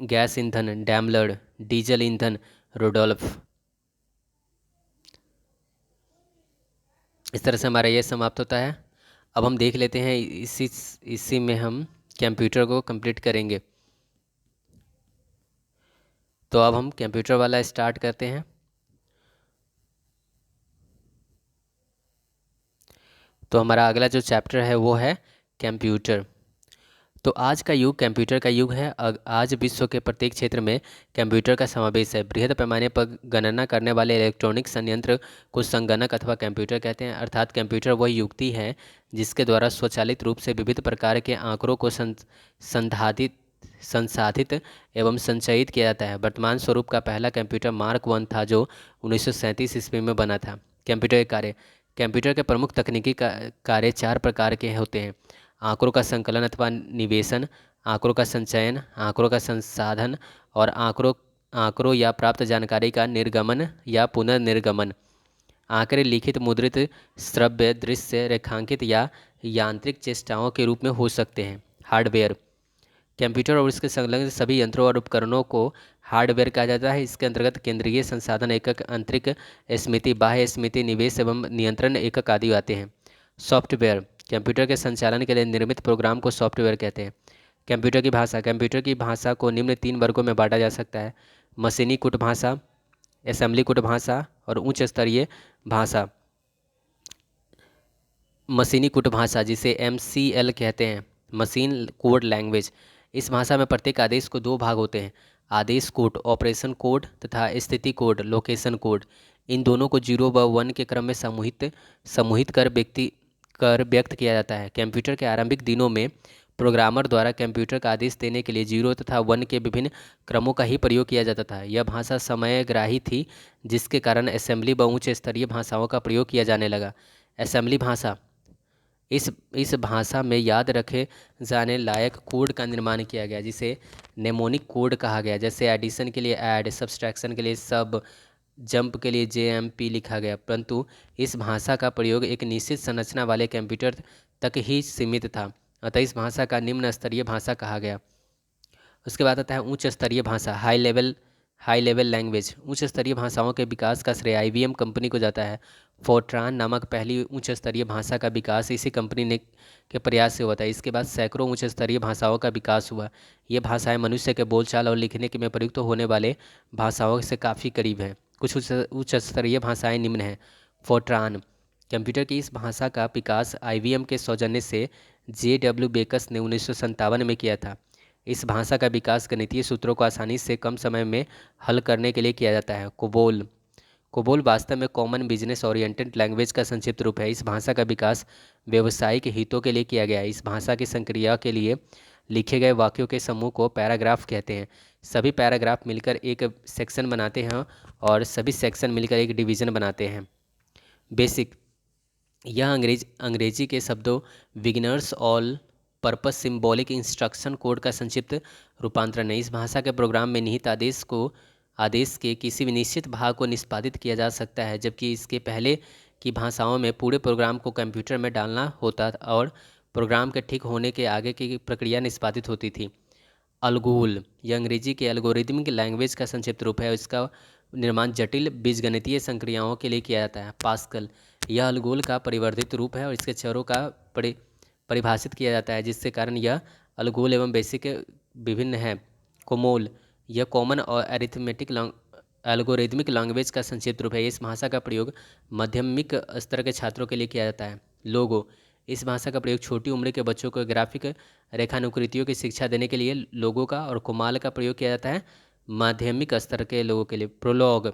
gas ईंधन Daimler, diesel ईंधन Rudolf. इस तरह से हमारा ये समाप्त होता है। अब हम देख लेते हैं इसी में हम कंप्यूटर को कंप्लीट करेंगे। तो अब हम कंप्यूटर वाला स्टार्ट करते हैं। तो हमारा अगला जो चैप्टर है वो है कंप्यूटर। तो आज का युग कंप्यूटर का युग है। आज विश्व के प्रत्येक क्षेत्र में कंप्यूटर का समावेश है। बृहद पैमाने पर गणना करने वाले इलेक्ट्रॉनिक संयंत्र को संगणक अथवा कंप्यूटर कहते हैं। अर्थात कंप्यूटर वह युक्ति है जिसके द्वारा स्वचालित रूप से विविध प्रकार के आंकड़ों को संसाधित एवं संचयित किया जाता है। वर्तमान स्वरूप का पहला कंप्यूटर मार्क 1 था जो 1937 ईस्वी में बना था। कंप्यूटर के कार्य। कंप्यूटर के प्रमुख तकनीकी कार्य 4 प्रकार के होते हैं। आंकड़ों का संकलन अथवा निवेशन, आंकड़ों का संचयन, आंकड़ों का संसाधन और आंकड़ों या प्राप्त जानकारी का निर्गमन या पुनर्निर्गमन। आंकड़े लिखित, मुद्रित, श्रव्य, दृश्य, रेखांकित या यांत्रिक चेष्टाओं के रूप में हो सकते हैं। हार्डवेयर। कंप्यूटर और इसके संलग्न सभी यंत्रों और उपकरणों को हार्डवेयर कहा जाता है। इसके अंतर्गत केंद्रीय संसाधन एकक, आंतरिक स्मृति, बाह्य स्मृति, निवेश एवं नियंत्रण एकक आदि आते हैं। सॉफ्टवेयर। कंप्यूटर के संचालन के लिए निर्मित प्रोग्राम को सॉफ्टवेयर कहते हैं। कंप्यूटर की भाषा। कंप्यूटर की भाषा को निम्न 3 वर्गों में बांटा जा सकता है। मशीनी कूट भाषा, असेंबली कूट भाषा और उच्च स्तरीय भाषा। मशीनी कूट भाषा जिसे MCL कहते हैं, मशीन कोड लैंग्वेज। इस भाषा में प्रत्येक आदेश को 2 भाग होते हैं। आदेश कोड ऑपरेशन कोड तथा स्थिति कोड लोकेशन कोड। इन दोनों को 0 व 1 के क्रम में समूहित कर व्यक्त किया जाता है। कंप्यूटर के आरंभिक दिनों में प्रोग्रामर द्वारा कंप्यूटर का आदेश देने के लिए 0 तथा 1 के विभिन्न क्रमों का ही प्रयोग किया जाता था। यह भाषा समयग्राही थी जिसके कारण असेंबली व उच्च स्तरीय भाषाओं का प्रयोग किया जाने लगा। असेंबली भाषा। इस भाषा में याद रखे जाने लायक कोड का निर्माण किया गया जिसे नेमोनिक कोड कहा गया। जैसे एडिशन के लिए ऐड, सब्सट्रैक्शन के लिए सब, जंप के लिए JMP लिखा गया। परंतु इस भाषा का प्रयोग एक निश्चित संरचना वाले कंप्यूटर तक ही सीमित था, अतः इस भाषा का निम्न स्तरीय भाषा कहा गया। उसके बाद आता है उच्च स्तरीय भाषा, हाई लेवल लैंग्वेज। उच्च स्तरीय भाषाओं के विकास का श्रेय IBM कंपनी को जाता है। फोर्ट्रान नामक पहली उच्च स्तरीय भाषा का विकास इसी कंपनी ने के प्रयास से हुआ था। इसके बाद सैकड़ों उच्च स्तरीय भाषाओं का विकास हुआ। ये भाषाएं मनुष्य के बोलचाल और लिखने के में प्रयुक्त होने वाले भाषाओं से काफ़ी करीब हैं। कुछ उच्च स्तरीय भाषाएं निम्न हैं। फोर्ट्रान। कंप्यूटर की इस भाषा का विकास IBM के सौजन्य से JW बेकस ने 1957 में किया था। इस भाषा का विकास गणितीय सूत्रों को आसानी से कम समय में हल करने के लिए किया जाता है। कोबोल वास्तव में कॉमन बिजनेस ओरिएंटेड लैंग्वेज का संक्षिप्त रूप है। इस भाषा का विकास व्यावसायिक हितों के लिए किया गया है। इस भाषा की संक्रिया के लिए लिखे गए वाक्यों के समूह को पैराग्राफ कहते हैं। सभी पैराग्राफ मिलकर एक सेक्शन बनाते हैं और सभी सेक्शन मिलकर एक डिवीज़न बनाते हैं। बेसिक। यह अंग्रेजी के शब्दों beginners all purpose symbolic instruction code का संक्षिप्त रूपांतरण है। इस भाषा के प्रोग्राम में निहित आदेश के किसी भी निश्चित भाग को निष्पादित किया जा सकता है, जबकि इसके पहले की भाषाओं में पूरे प्रोग्राम को कंप्यूटर में डालना होता और प्रोग्राम के ठीक होने के आगे की प्रक्रिया निष्पादित होती थी। अलगोल यह अंग्रेजी के एल्गोरिथमिक लैंग्वेज का संक्षिप्त रूप है। इसका निर्माण जटिल बीजगणितीय संक्रियाओं के लिए किया जाता है। पास्कल यह अलगोल का परिवर्धित रूप है और इसके चरों का परिभाषित किया जाता है, जिसके कारण यह अलगोल एवं बेसिक विभिन्न है। कोमोल यह कॉमन और एरिथमेटिक एल्गोरिथमिक लैंग्वेज का संक्षिप्त रूप है। इस भाषा का प्रयोग माध्यमिक स्तर के छात्रों के लिए किया जाता है। लोगो इस भाषा का प्रयोग छोटी उम्र के बच्चों को ग्राफिक रेखानुकृतियों की शिक्षा देने के लिए लोगों का और कुमाल का प्रयोग किया जाता है माध्यमिक स्तर के लोगों के लिए। प्रोलॉग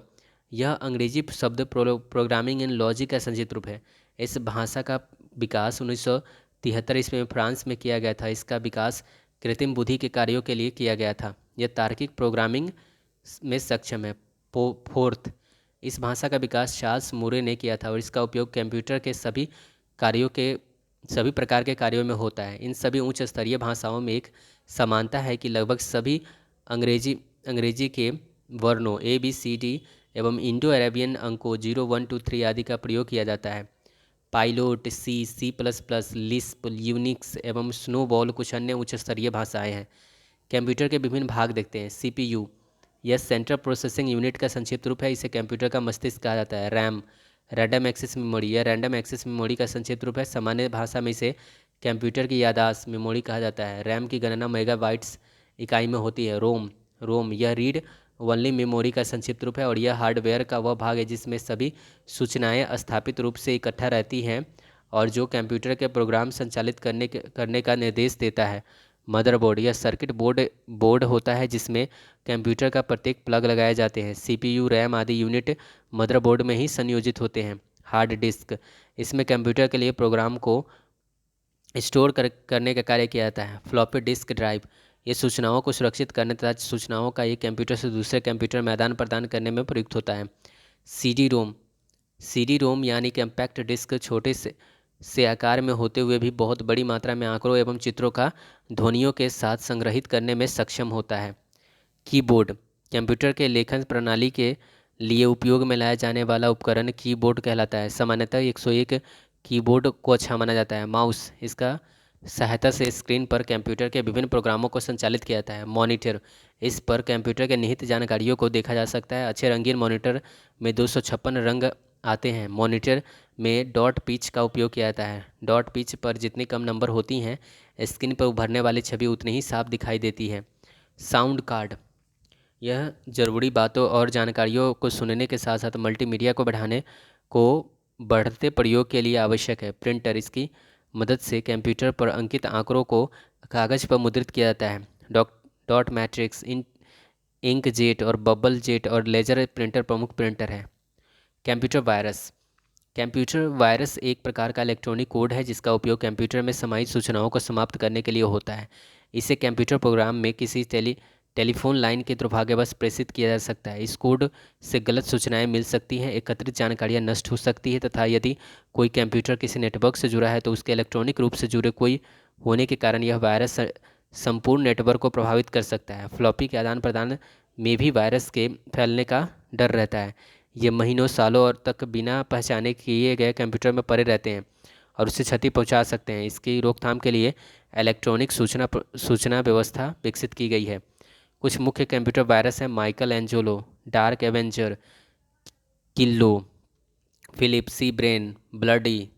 यह अंग्रेजी शब्द प्रोग्रामिंग एंड लॉजिक का संक्षिप्त रूप है। इस भाषा का विकास 1973 ईस्वी में फ्रांस में किया गया था। इसका विकास कृत्रिम बुद्धि के कार्यों के लिए किया गया था। यह तार्किक प्रोग्रामिंग में सक्षम है। फोर्थ इस भाषा का विकास चार्ल्स मूरे ने किया था और इसका उपयोग कंप्यूटर के सभी प्रकार के कार्यों में होता है। इन सभी उच्च स्तरीय भाषाओं में एक समानता है कि लगभग सभी अंग्रेजी के वर्णों ABCD एवं इंडो अरेबियन अंकों 0 1 2 3 आदि का प्रयोग किया जाता है। पाइलोट C++, लिस्प, यूनिक्स एवं स्नोबॉल कुछ अन्य उच्च स्तरीय भाषाएं हैं। कंप्यूटर के विभिन्न भाग देखते हैं। CPU यह सेंट्रल प्रोसेसिंग यूनिट का संक्षिप्त रूप है। इसे कंप्यूटर का मस्तिष्क कहा जाता है। रैम रैंडम एक्सेस मेमोरी यह रैंडम एक्सेस मेमोरी का संक्षिप्त रूप है। सामान्य भाषा में इसे कंप्यूटर की याददाश्त मेमोरी कहा जाता है। रैम की गणना मेगाबाइट्स इकाई में होती है। रोम यह रीड ओनली मेमोरी का संक्षिप्त रूप है और यह हार्डवेयर का वह भाग है जिसमें सभी सूचनाएं स्थापित रूप से इकट्ठा रहती हैं और जो कंप्यूटर के प्रोग्राम संचालित करने का निर्देश देता है। मदरबोर्ड यह सर्किट बोर्ड होता है जिसमें कंप्यूटर का प्रत्येक प्लग लगाए जाते हैं। CPU, रैम आदि यूनिट मदरबोर्ड में ही संयोजित होते हैं। हार्ड डिस्क इसमें कंप्यूटर के लिए प्रोग्राम को स्टोर करने का कार्य किया जाता है। फ्लॉपी डिस्क ड्राइव ये सूचनाओं को सुरक्षित करने तथा सूचनाओं का एक कंप्यूटर से दूसरे कंप्यूटर में आदान प्रदान करने में प्रयुक्त होता है। CD-ROM यानी कम्पैक्ट डिस्क छोटे से आकार में होते हुए भी बहुत बड़ी मात्रा में आंकड़ों एवं चित्रों का ध्वनियों के साथ संग्रहित करने में सक्षम होता है। कीबोर्ड कंप्यूटर के लेखन प्रणाली के लिए उपयोग में लाया जाने वाला उपकरण कीबोर्ड कहलाता है। सामान्यतः 101 कीबोर्ड को अच्छा माना जाता है। माउस इसका सहायता से स्क्रीन पर कंप्यूटर के विभिन्न प्रोग्रामों को संचालित किया जाता है। मॉनिटर इस पर कंप्यूटर के निहित जानकारियों को देखा जा सकता है। अच्छे रंगीन मॉनिटर में 256 रंग आते हैं। मॉनिटर में डॉट पिच का उपयोग किया जाता है। डॉट पिच पर जितनी कम नंबर होती हैं स्क्रीन पर उभरने वाली छवि उतनी ही साफ दिखाई देती है। साउंड कार्ड यह ज़रूरी बातों और जानकारियों को सुनने के साथ साथ मल्टीमीडिया को बढ़ते प्रयोग के लिए आवश्यक है। प्रिंटर इसकी मदद से कंप्यूटर पर अंकित आंकड़ों को कागज़ पर मुद्रित किया जाता है। डॉट मैट्रिक्स इंक जेट और बबल जेट और लेजर प्रिंटर प्रमुख प्रिंटर है। कंप्यूटर वायरस एक प्रकार का इलेक्ट्रॉनिक कोड है जिसका उपयोग कंप्यूटर में समाहित सूचनाओं को समाप्त करने के लिए होता है। इसे कंप्यूटर प्रोग्राम में किसी टेलीफोन लाइन के दुर्भाग्यवश प्रेषित किया जा सकता है। इस कोड से गलत सूचनाएं मिल सकती हैं, एकत्रित जानकारियां नष्ट हो सकती है तथा यदि कोई कंप्यूटर किसी नेटवर्क से जुड़ा है तो उसके इलेक्ट्रॉनिक रूप से जुड़े कोई होने के कारण यह वायरस संपूर्ण नेटवर्क को प्रभावित कर सकता है। फ्लॉपी के आदान प्रदान में भी वायरस के फैलने का डर रहता है। ये महीनों सालों और तक बिना पहचाने किए गए कंप्यूटर में पड़े रहते हैं और उससे क्षति पहुंचा सकते हैं। इसकी रोकथाम के लिए इलेक्ट्रॉनिक सूचना व्यवस्था विकसित की गई है। कुछ मुख्य कंप्यूटर वायरस हैं। माइकल एंजेलो, डार्क एवेंजर, किल्लो, फिलिप सी ब्रेन, ब्लडी,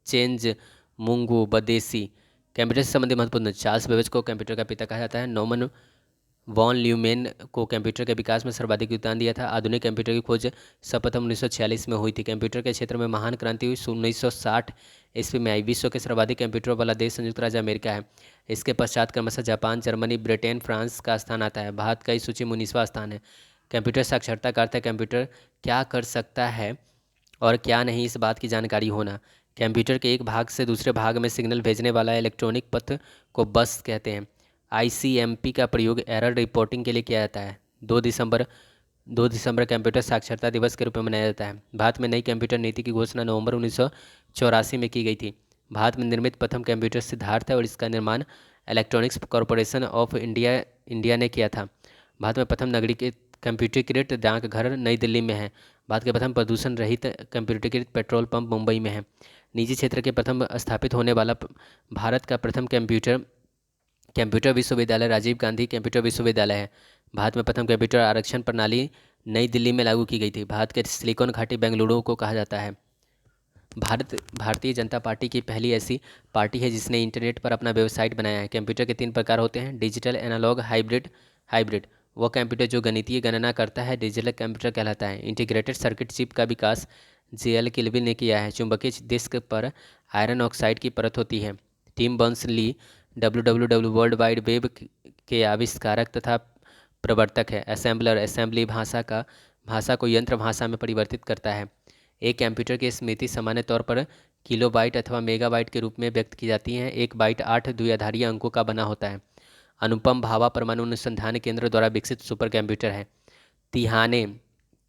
चेंज, मुंगू, बदेसी। कंप्यूटर से संबंधित महत्वपूर्ण चार्ल्स बेबेज को कंप्यूटर का पिता कहा जाता है। नॉर्मन वॉन ल्यूमेन को कंप्यूटर के विकास में सर्वाधिक योगदान दिया था। आधुनिक कंप्यूटर की खोज सर्वप्रथम 1946 में हुई थी। कंप्यूटर के क्षेत्र में महान क्रांति हुई 1960 ईस्वी में आई। विश्व के सर्वाधिक कंप्यूटर वाला देश संयुक्त राज्य अमेरिका है। इसके पश्चात क्रमशः जापान, जर्मनी, ब्रिटेन, फ्रांस का स्थान आता है। भारत का इस सूची में 19वां स्थान है। कंप्यूटर साक्षरता का अर्थ है कंप्यूटर क्या कर सकता है और क्या नहीं इस बात की जानकारी होना। कंप्यूटर के एक भाग से दूसरे भाग में सिग्नल भेजने वाला इलेक्ट्रॉनिक पथ को बस कहते हैं। ICMP का प्रयोग एरर रिपोर्टिंग के लिए किया जाता है। 2 दिसंबर कंप्यूटर साक्षरता दिवस के रूप में मनाया जाता है। भारत में नई कंप्यूटर नीति की घोषणा नवंबर 1984 में की गई थी। भारत में निर्मित प्रथम कंप्यूटर सिद्धार्थ है और इसका निर्माण इलेक्ट्रॉनिक्स कॉरपोरेशन ऑफ इंडिया ने किया था। भारत में प्रथम कंप्यूटरीकृत डाकघर नई दिल्ली में है। भारत के प्रथम प्रदूषण रहित कंप्यूटरीकृत पेट्रोल पंप मुंबई में है। निजी क्षेत्र के प्रथम स्थापित होने वाला भारत का प्रथम कंप्यूटर विश्वविद्यालय राजीव गांधी कंप्यूटर विश्वविद्यालय है। भारत में प्रथम कंप्यूटर आरक्षण प्रणाली नई दिल्ली में लागू की गई थी। भारत के सिलिकॉन घाटी बेंगलुरु को कहा जाता है। भारतीय जनता पार्टी की पहली ऐसी पार्टी है जिसने इंटरनेट पर अपना वेबसाइट बनाया है। कंप्यूटर के 3 प्रकार होते हैं: डिजिटल, एनालॉग, हाइब्रिड। वह कंप्यूटर जो गणितीय गणना करता है डिजिटल कंप्यूटर कहलाता है। इंटीग्रेटेड सर्किट चिप का विकास JL किल्विन ने किया है। चुंबकीय डिस्क पर आयरन ऑक्साइड की परत होती है। टिम बर्न्स ली WWW वर्ल्ड वाइड वेब के आविष्कारक तथा प्रवर्तक है। असेंबलर असेंबली भाषा को यंत्र भाषा में परिवर्तित करता है। एक कंप्यूटर की स्मृति सामान्य तौर पर किलोबाइट अथवा मेगाबाइट के रूप में व्यक्त की जाती है। एक बाइट 8 द्विआधारी अंकों का बना होता है। अनुपम भाभा परमाणु अनुसंधान केंद्र द्वारा विकसित सुपर कंप्यूटर है। तिहाने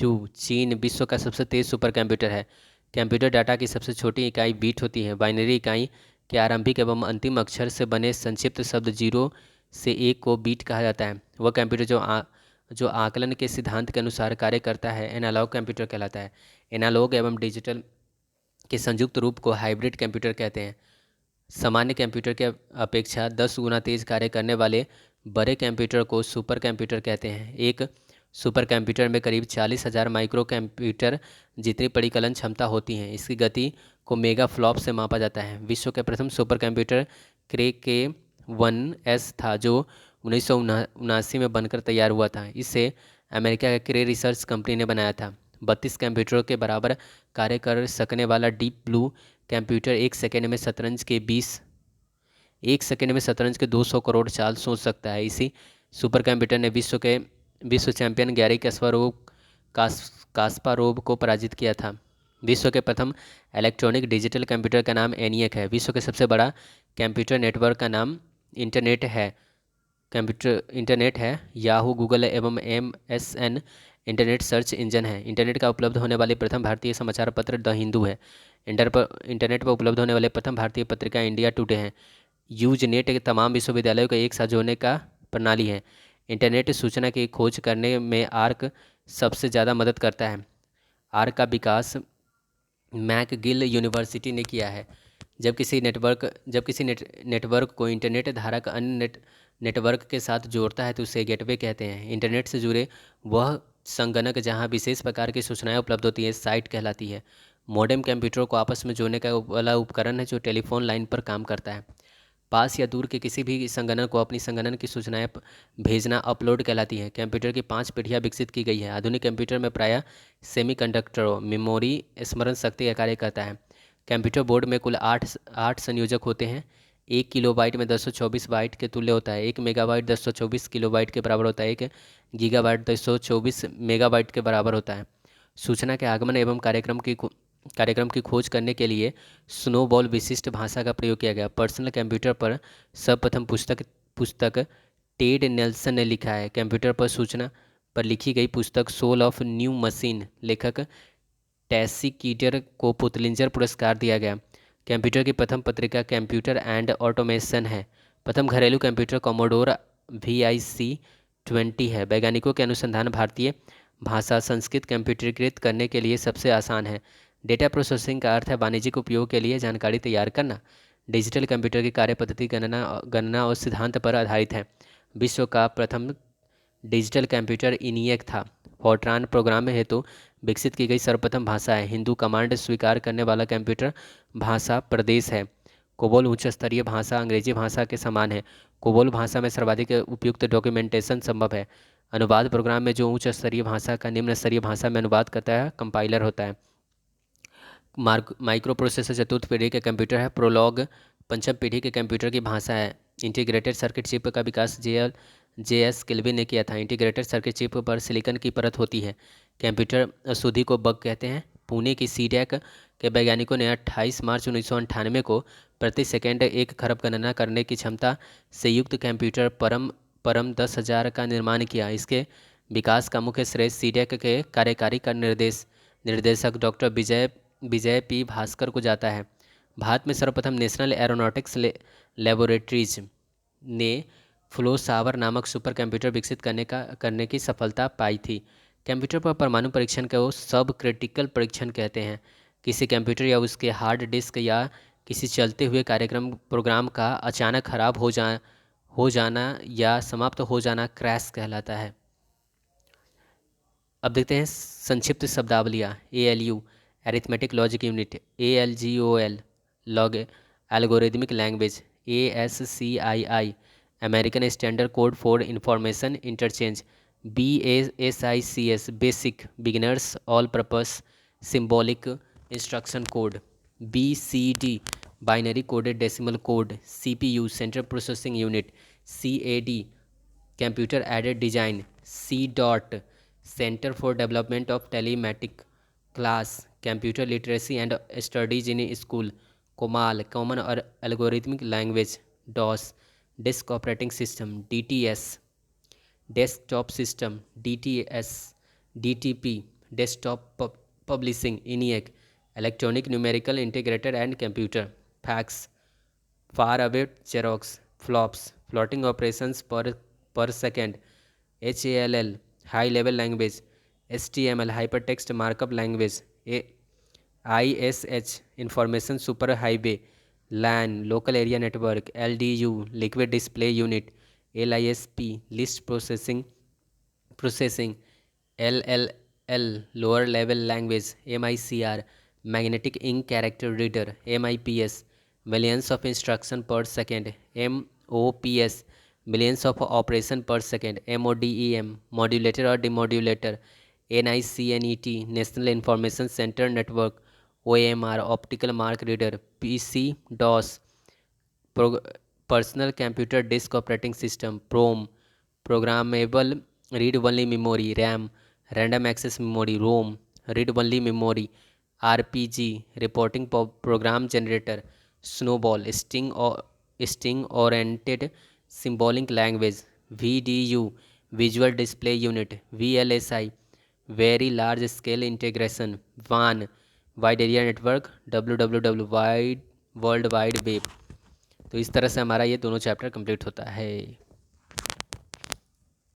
2 चीन विश्व का सबसे तेज सुपर कंप्यूटर है। कंप्यूटर डाटा की सबसे छोटी इकाई बीट होती है। बाइनरी इकाई के आरंभिक एवं अंतिम अक्षर से बने संक्षिप्त शब्द 0 से 1 को बीट कहा जाता है। वह कंप्यूटर जो आकलन के सिद्धांत के अनुसार कार्य करता है एनालॉग कंप्यूटर कहलाता है। एनालॉग एवं डिजिटल के संयुक्त रूप को हाइब्रिड कंप्यूटर कहते हैं। सामान्य कंप्यूटर के अपेक्षा 10 गुना तेज कार्य करने वाले बड़े कंप्यूटर को सुपर कंप्यूटर कहते हैं। एक सुपर कंप्यूटर में करीब 40,000 माइक्रो कंप्यूटर जितनी परिकलन क्षमता होती है। इसकी गति को मेगा फ्लॉप से मापा जाता है। विश्व के प्रथम सुपर कंप्यूटर क्रे K1S था जो 1979 में बनकर तैयार हुआ था। इसे अमेरिका के क्रे रिसर्च कंपनी ने बनाया था। 32 कंप्यूटरों के बराबर कार्य कर सकने वाला डीप ब्लू कंप्यूटर एक सेकेंड में शतरंज के 200 करोड़ चाल सोच सकता है। इसी सुपर कंप्यूटर ने विश्व चैंपियन गैरी कास्पारोव को पराजित किया था। विश्व के प्रथम इलेक्ट्रॉनिक डिजिटल कंप्यूटर का नाम ENIAC है। विश्व के सबसे बड़ा कंप्यूटर नेटवर्क का नाम इंटरनेट है। याहू, गूगल एवं MSN इंटरनेट सर्च इंजन है। इंटरनेट का उपलब्ध होने वाले प्रथम भारतीय समाचार पत्र द हिंदू है। इंटरनेट पर उपलब्ध होने वाले प्रथम भारतीय पत्रिका इंडिया टुडे है। यूजनेट के तमाम विश्वविद्यालयों को एक साथ जोड़ने का प्रणाली है। इंटरनेट सूचना की खोज करने में आर्क सबसे ज़्यादा मदद करता है। आर्क का विकास मैकगिल यूनिवर्सिटी ने किया है। जब किसी नेटवर्क को इंटरनेट धारक अन्य नेटवर्क के साथ जोड़ता है तो उसे गेटवे कहते हैं। इंटरनेट से जुड़े वह संगणक जहां विशेष प्रकार की सूचनाएं उपलब्ध होती है साइट कहलाती है। मॉडेम कंप्यूटर को आपस में जोड़ने का वाला उपकरण है जो टेलीफोन लाइन पर काम करता है। पास या दूर के किसी भी संगणक को अपनी संगणन की सूचनाएं भेजना अपलोड कहलाती है। कंप्यूटर की 5 पीढ़ियाँ विकसित की गई है। आधुनिक कंप्यूटर में प्रायः सेमीकंडक्टरों मेमोरी स्मरण शक्ति का कार्य करता है। कंप्यूटर बोर्ड में कुल 8 संयोजक होते हैं। 1 किलोबाइट में 224 बाइट के तुल्य होता है। 1 मेगाबाइट 224 किलोबाइट के बराबर होता है। 1 गीगाबाइट 224 मेगाबाइट के बराबर होता है। सूचना के आगमन एवं कार्यक्रम की खोज करने के लिए स्नोबॉल विशिष्ट भाषा का प्रयोग किया गया। पर्सनल कंप्यूटर पर सर्वप्रथम पुस्तक टेड नेल्सन ने लिखा है। कंप्यूटर पर सूचना पर लिखी गई पुस्तक सोल ऑफ न्यू मशीन लेखक टैसी कीटर को पुतलिंजर पुरस्कार दिया गया। कंप्यूटर की प्रथम पत्रिका कंप्यूटर एंड ऑटोमेशन है। प्रथम घरेलू कंप्यूटर कॉमोडोर VIC-20 है। वैज्ञानिकों के अनुसंधान भारतीय भाषा संस्कृत कंप्यूटरीकृत करने के लिए सबसे आसान है। डेटा प्रोसेसिंग का अर्थ है वाणिज्यिक उपयोग के लिए जानकारी तैयार करना। डिजिटल कंप्यूटर की कार्य पद्धति गणना और सिद्धांत पर आधारित है। विश्व का प्रथम डिजिटल कंप्यूटर ENIAC था। फॉर्ट्रान प्रोग्राम हेतु विकसित की गई सर्वप्रथम भाषा है। हिंदू कमांड स्वीकार करने वाला कंप्यूटर भाषा प्रदेश है। कोबोल उच्च स्तरीय भाषा अंग्रेजी भाषा के समान है। कोबोल भाषा में सर्वाधिक उपयुक्त डॉक्यूमेंटेशन संभव है। अनुवाद प्रोग्राम में जो उच्च स्तरीय भाषा का निम्न स्तरीय भाषा में अनुवाद करता है कंपाइलर होता है। माइक्रो प्रोसेसर चतुर्थ पीढ़ी के कंप्यूटर है। प्रोलॉग पंचम पीढ़ी के कंप्यूटर की भाषा है। इंटीग्रेटेड सर्किट चिप का विकास JS किल्विन ने किया था। इंटीग्रेटेड सर्किट चिप पर सिलिकॉन की परत होती है। कंप्यूटर अशुद्धि को बग कहते हैं। पुणे की CDAC के वैज्ञानिकों ने 28 मार्च 1998 को प्रति सेकंड 1 खरब गणना करने की क्षमता से युक्त कंप्यूटर परम 10,000 का निर्माण किया। इसके विकास का मुख्य श्रेय CDAC के कार्यकारी निर्देशक डॉक्टर विजय P भास्कर को जाता है। भारत में सर्वप्रथम नेशनल एरोनॉटिक्स लेबोरेटरीज ने फ्लो सावर नामक सुपर कंप्यूटर विकसित करने की सफलता पाई थी। कंप्यूटर पर परमाणु परीक्षण को सब क्रिटिकल परीक्षण कहते हैं। किसी कंप्यूटर या उसके हार्ड डिस्क या किसी चलते हुए कार्यक्रम प्रोग्राम का अचानक खराब हो जाना या समाप्त हो जाना क्रैश कहलाता है। अब देखते हैं संक्षिप्त शब्दावलियाँ। ALU arithmetic logic unit, ALGOL log algorithmic language, ASCII American standard code for information interchange, BASICS basic beginners all purpose symbolic instruction code, BCD binary coded decimal code, CPU central processing unit, CAD computer aided design, C. Centre for development of telematic class computer literacy and studies in school, COMAL common और algorithmic language, DOS disk operating system, DTS desktop system, DTS DTP desktop publishing, ENIAC electronic numerical integrator and computer, fax far away Xerox, flops floating operations per second, HALL high level language, HTML hypertext markup language, ISH information super highway, LAN local area network, LDU liquid display unit, LISP list processing, LLL lower level language, MICR magnetic ink character reader, MIPS millions of instruction per second, MOPS millions of operation per second, MODEM modulator और demodulator, NICNET national information centre network, OMR optical mark reader, PC DOS personal computer disk operating system, PROM programmable read only memory, RAM random access memory, ROM read only memory, RPG reporting program generator, snowball string oriented symbolic language, VDU visual display unit, VLSI very large scale integration, WAN wide area network, WWW wide world wide web. तो इस तरह से हमारा ये दोनों chapter complete होता है।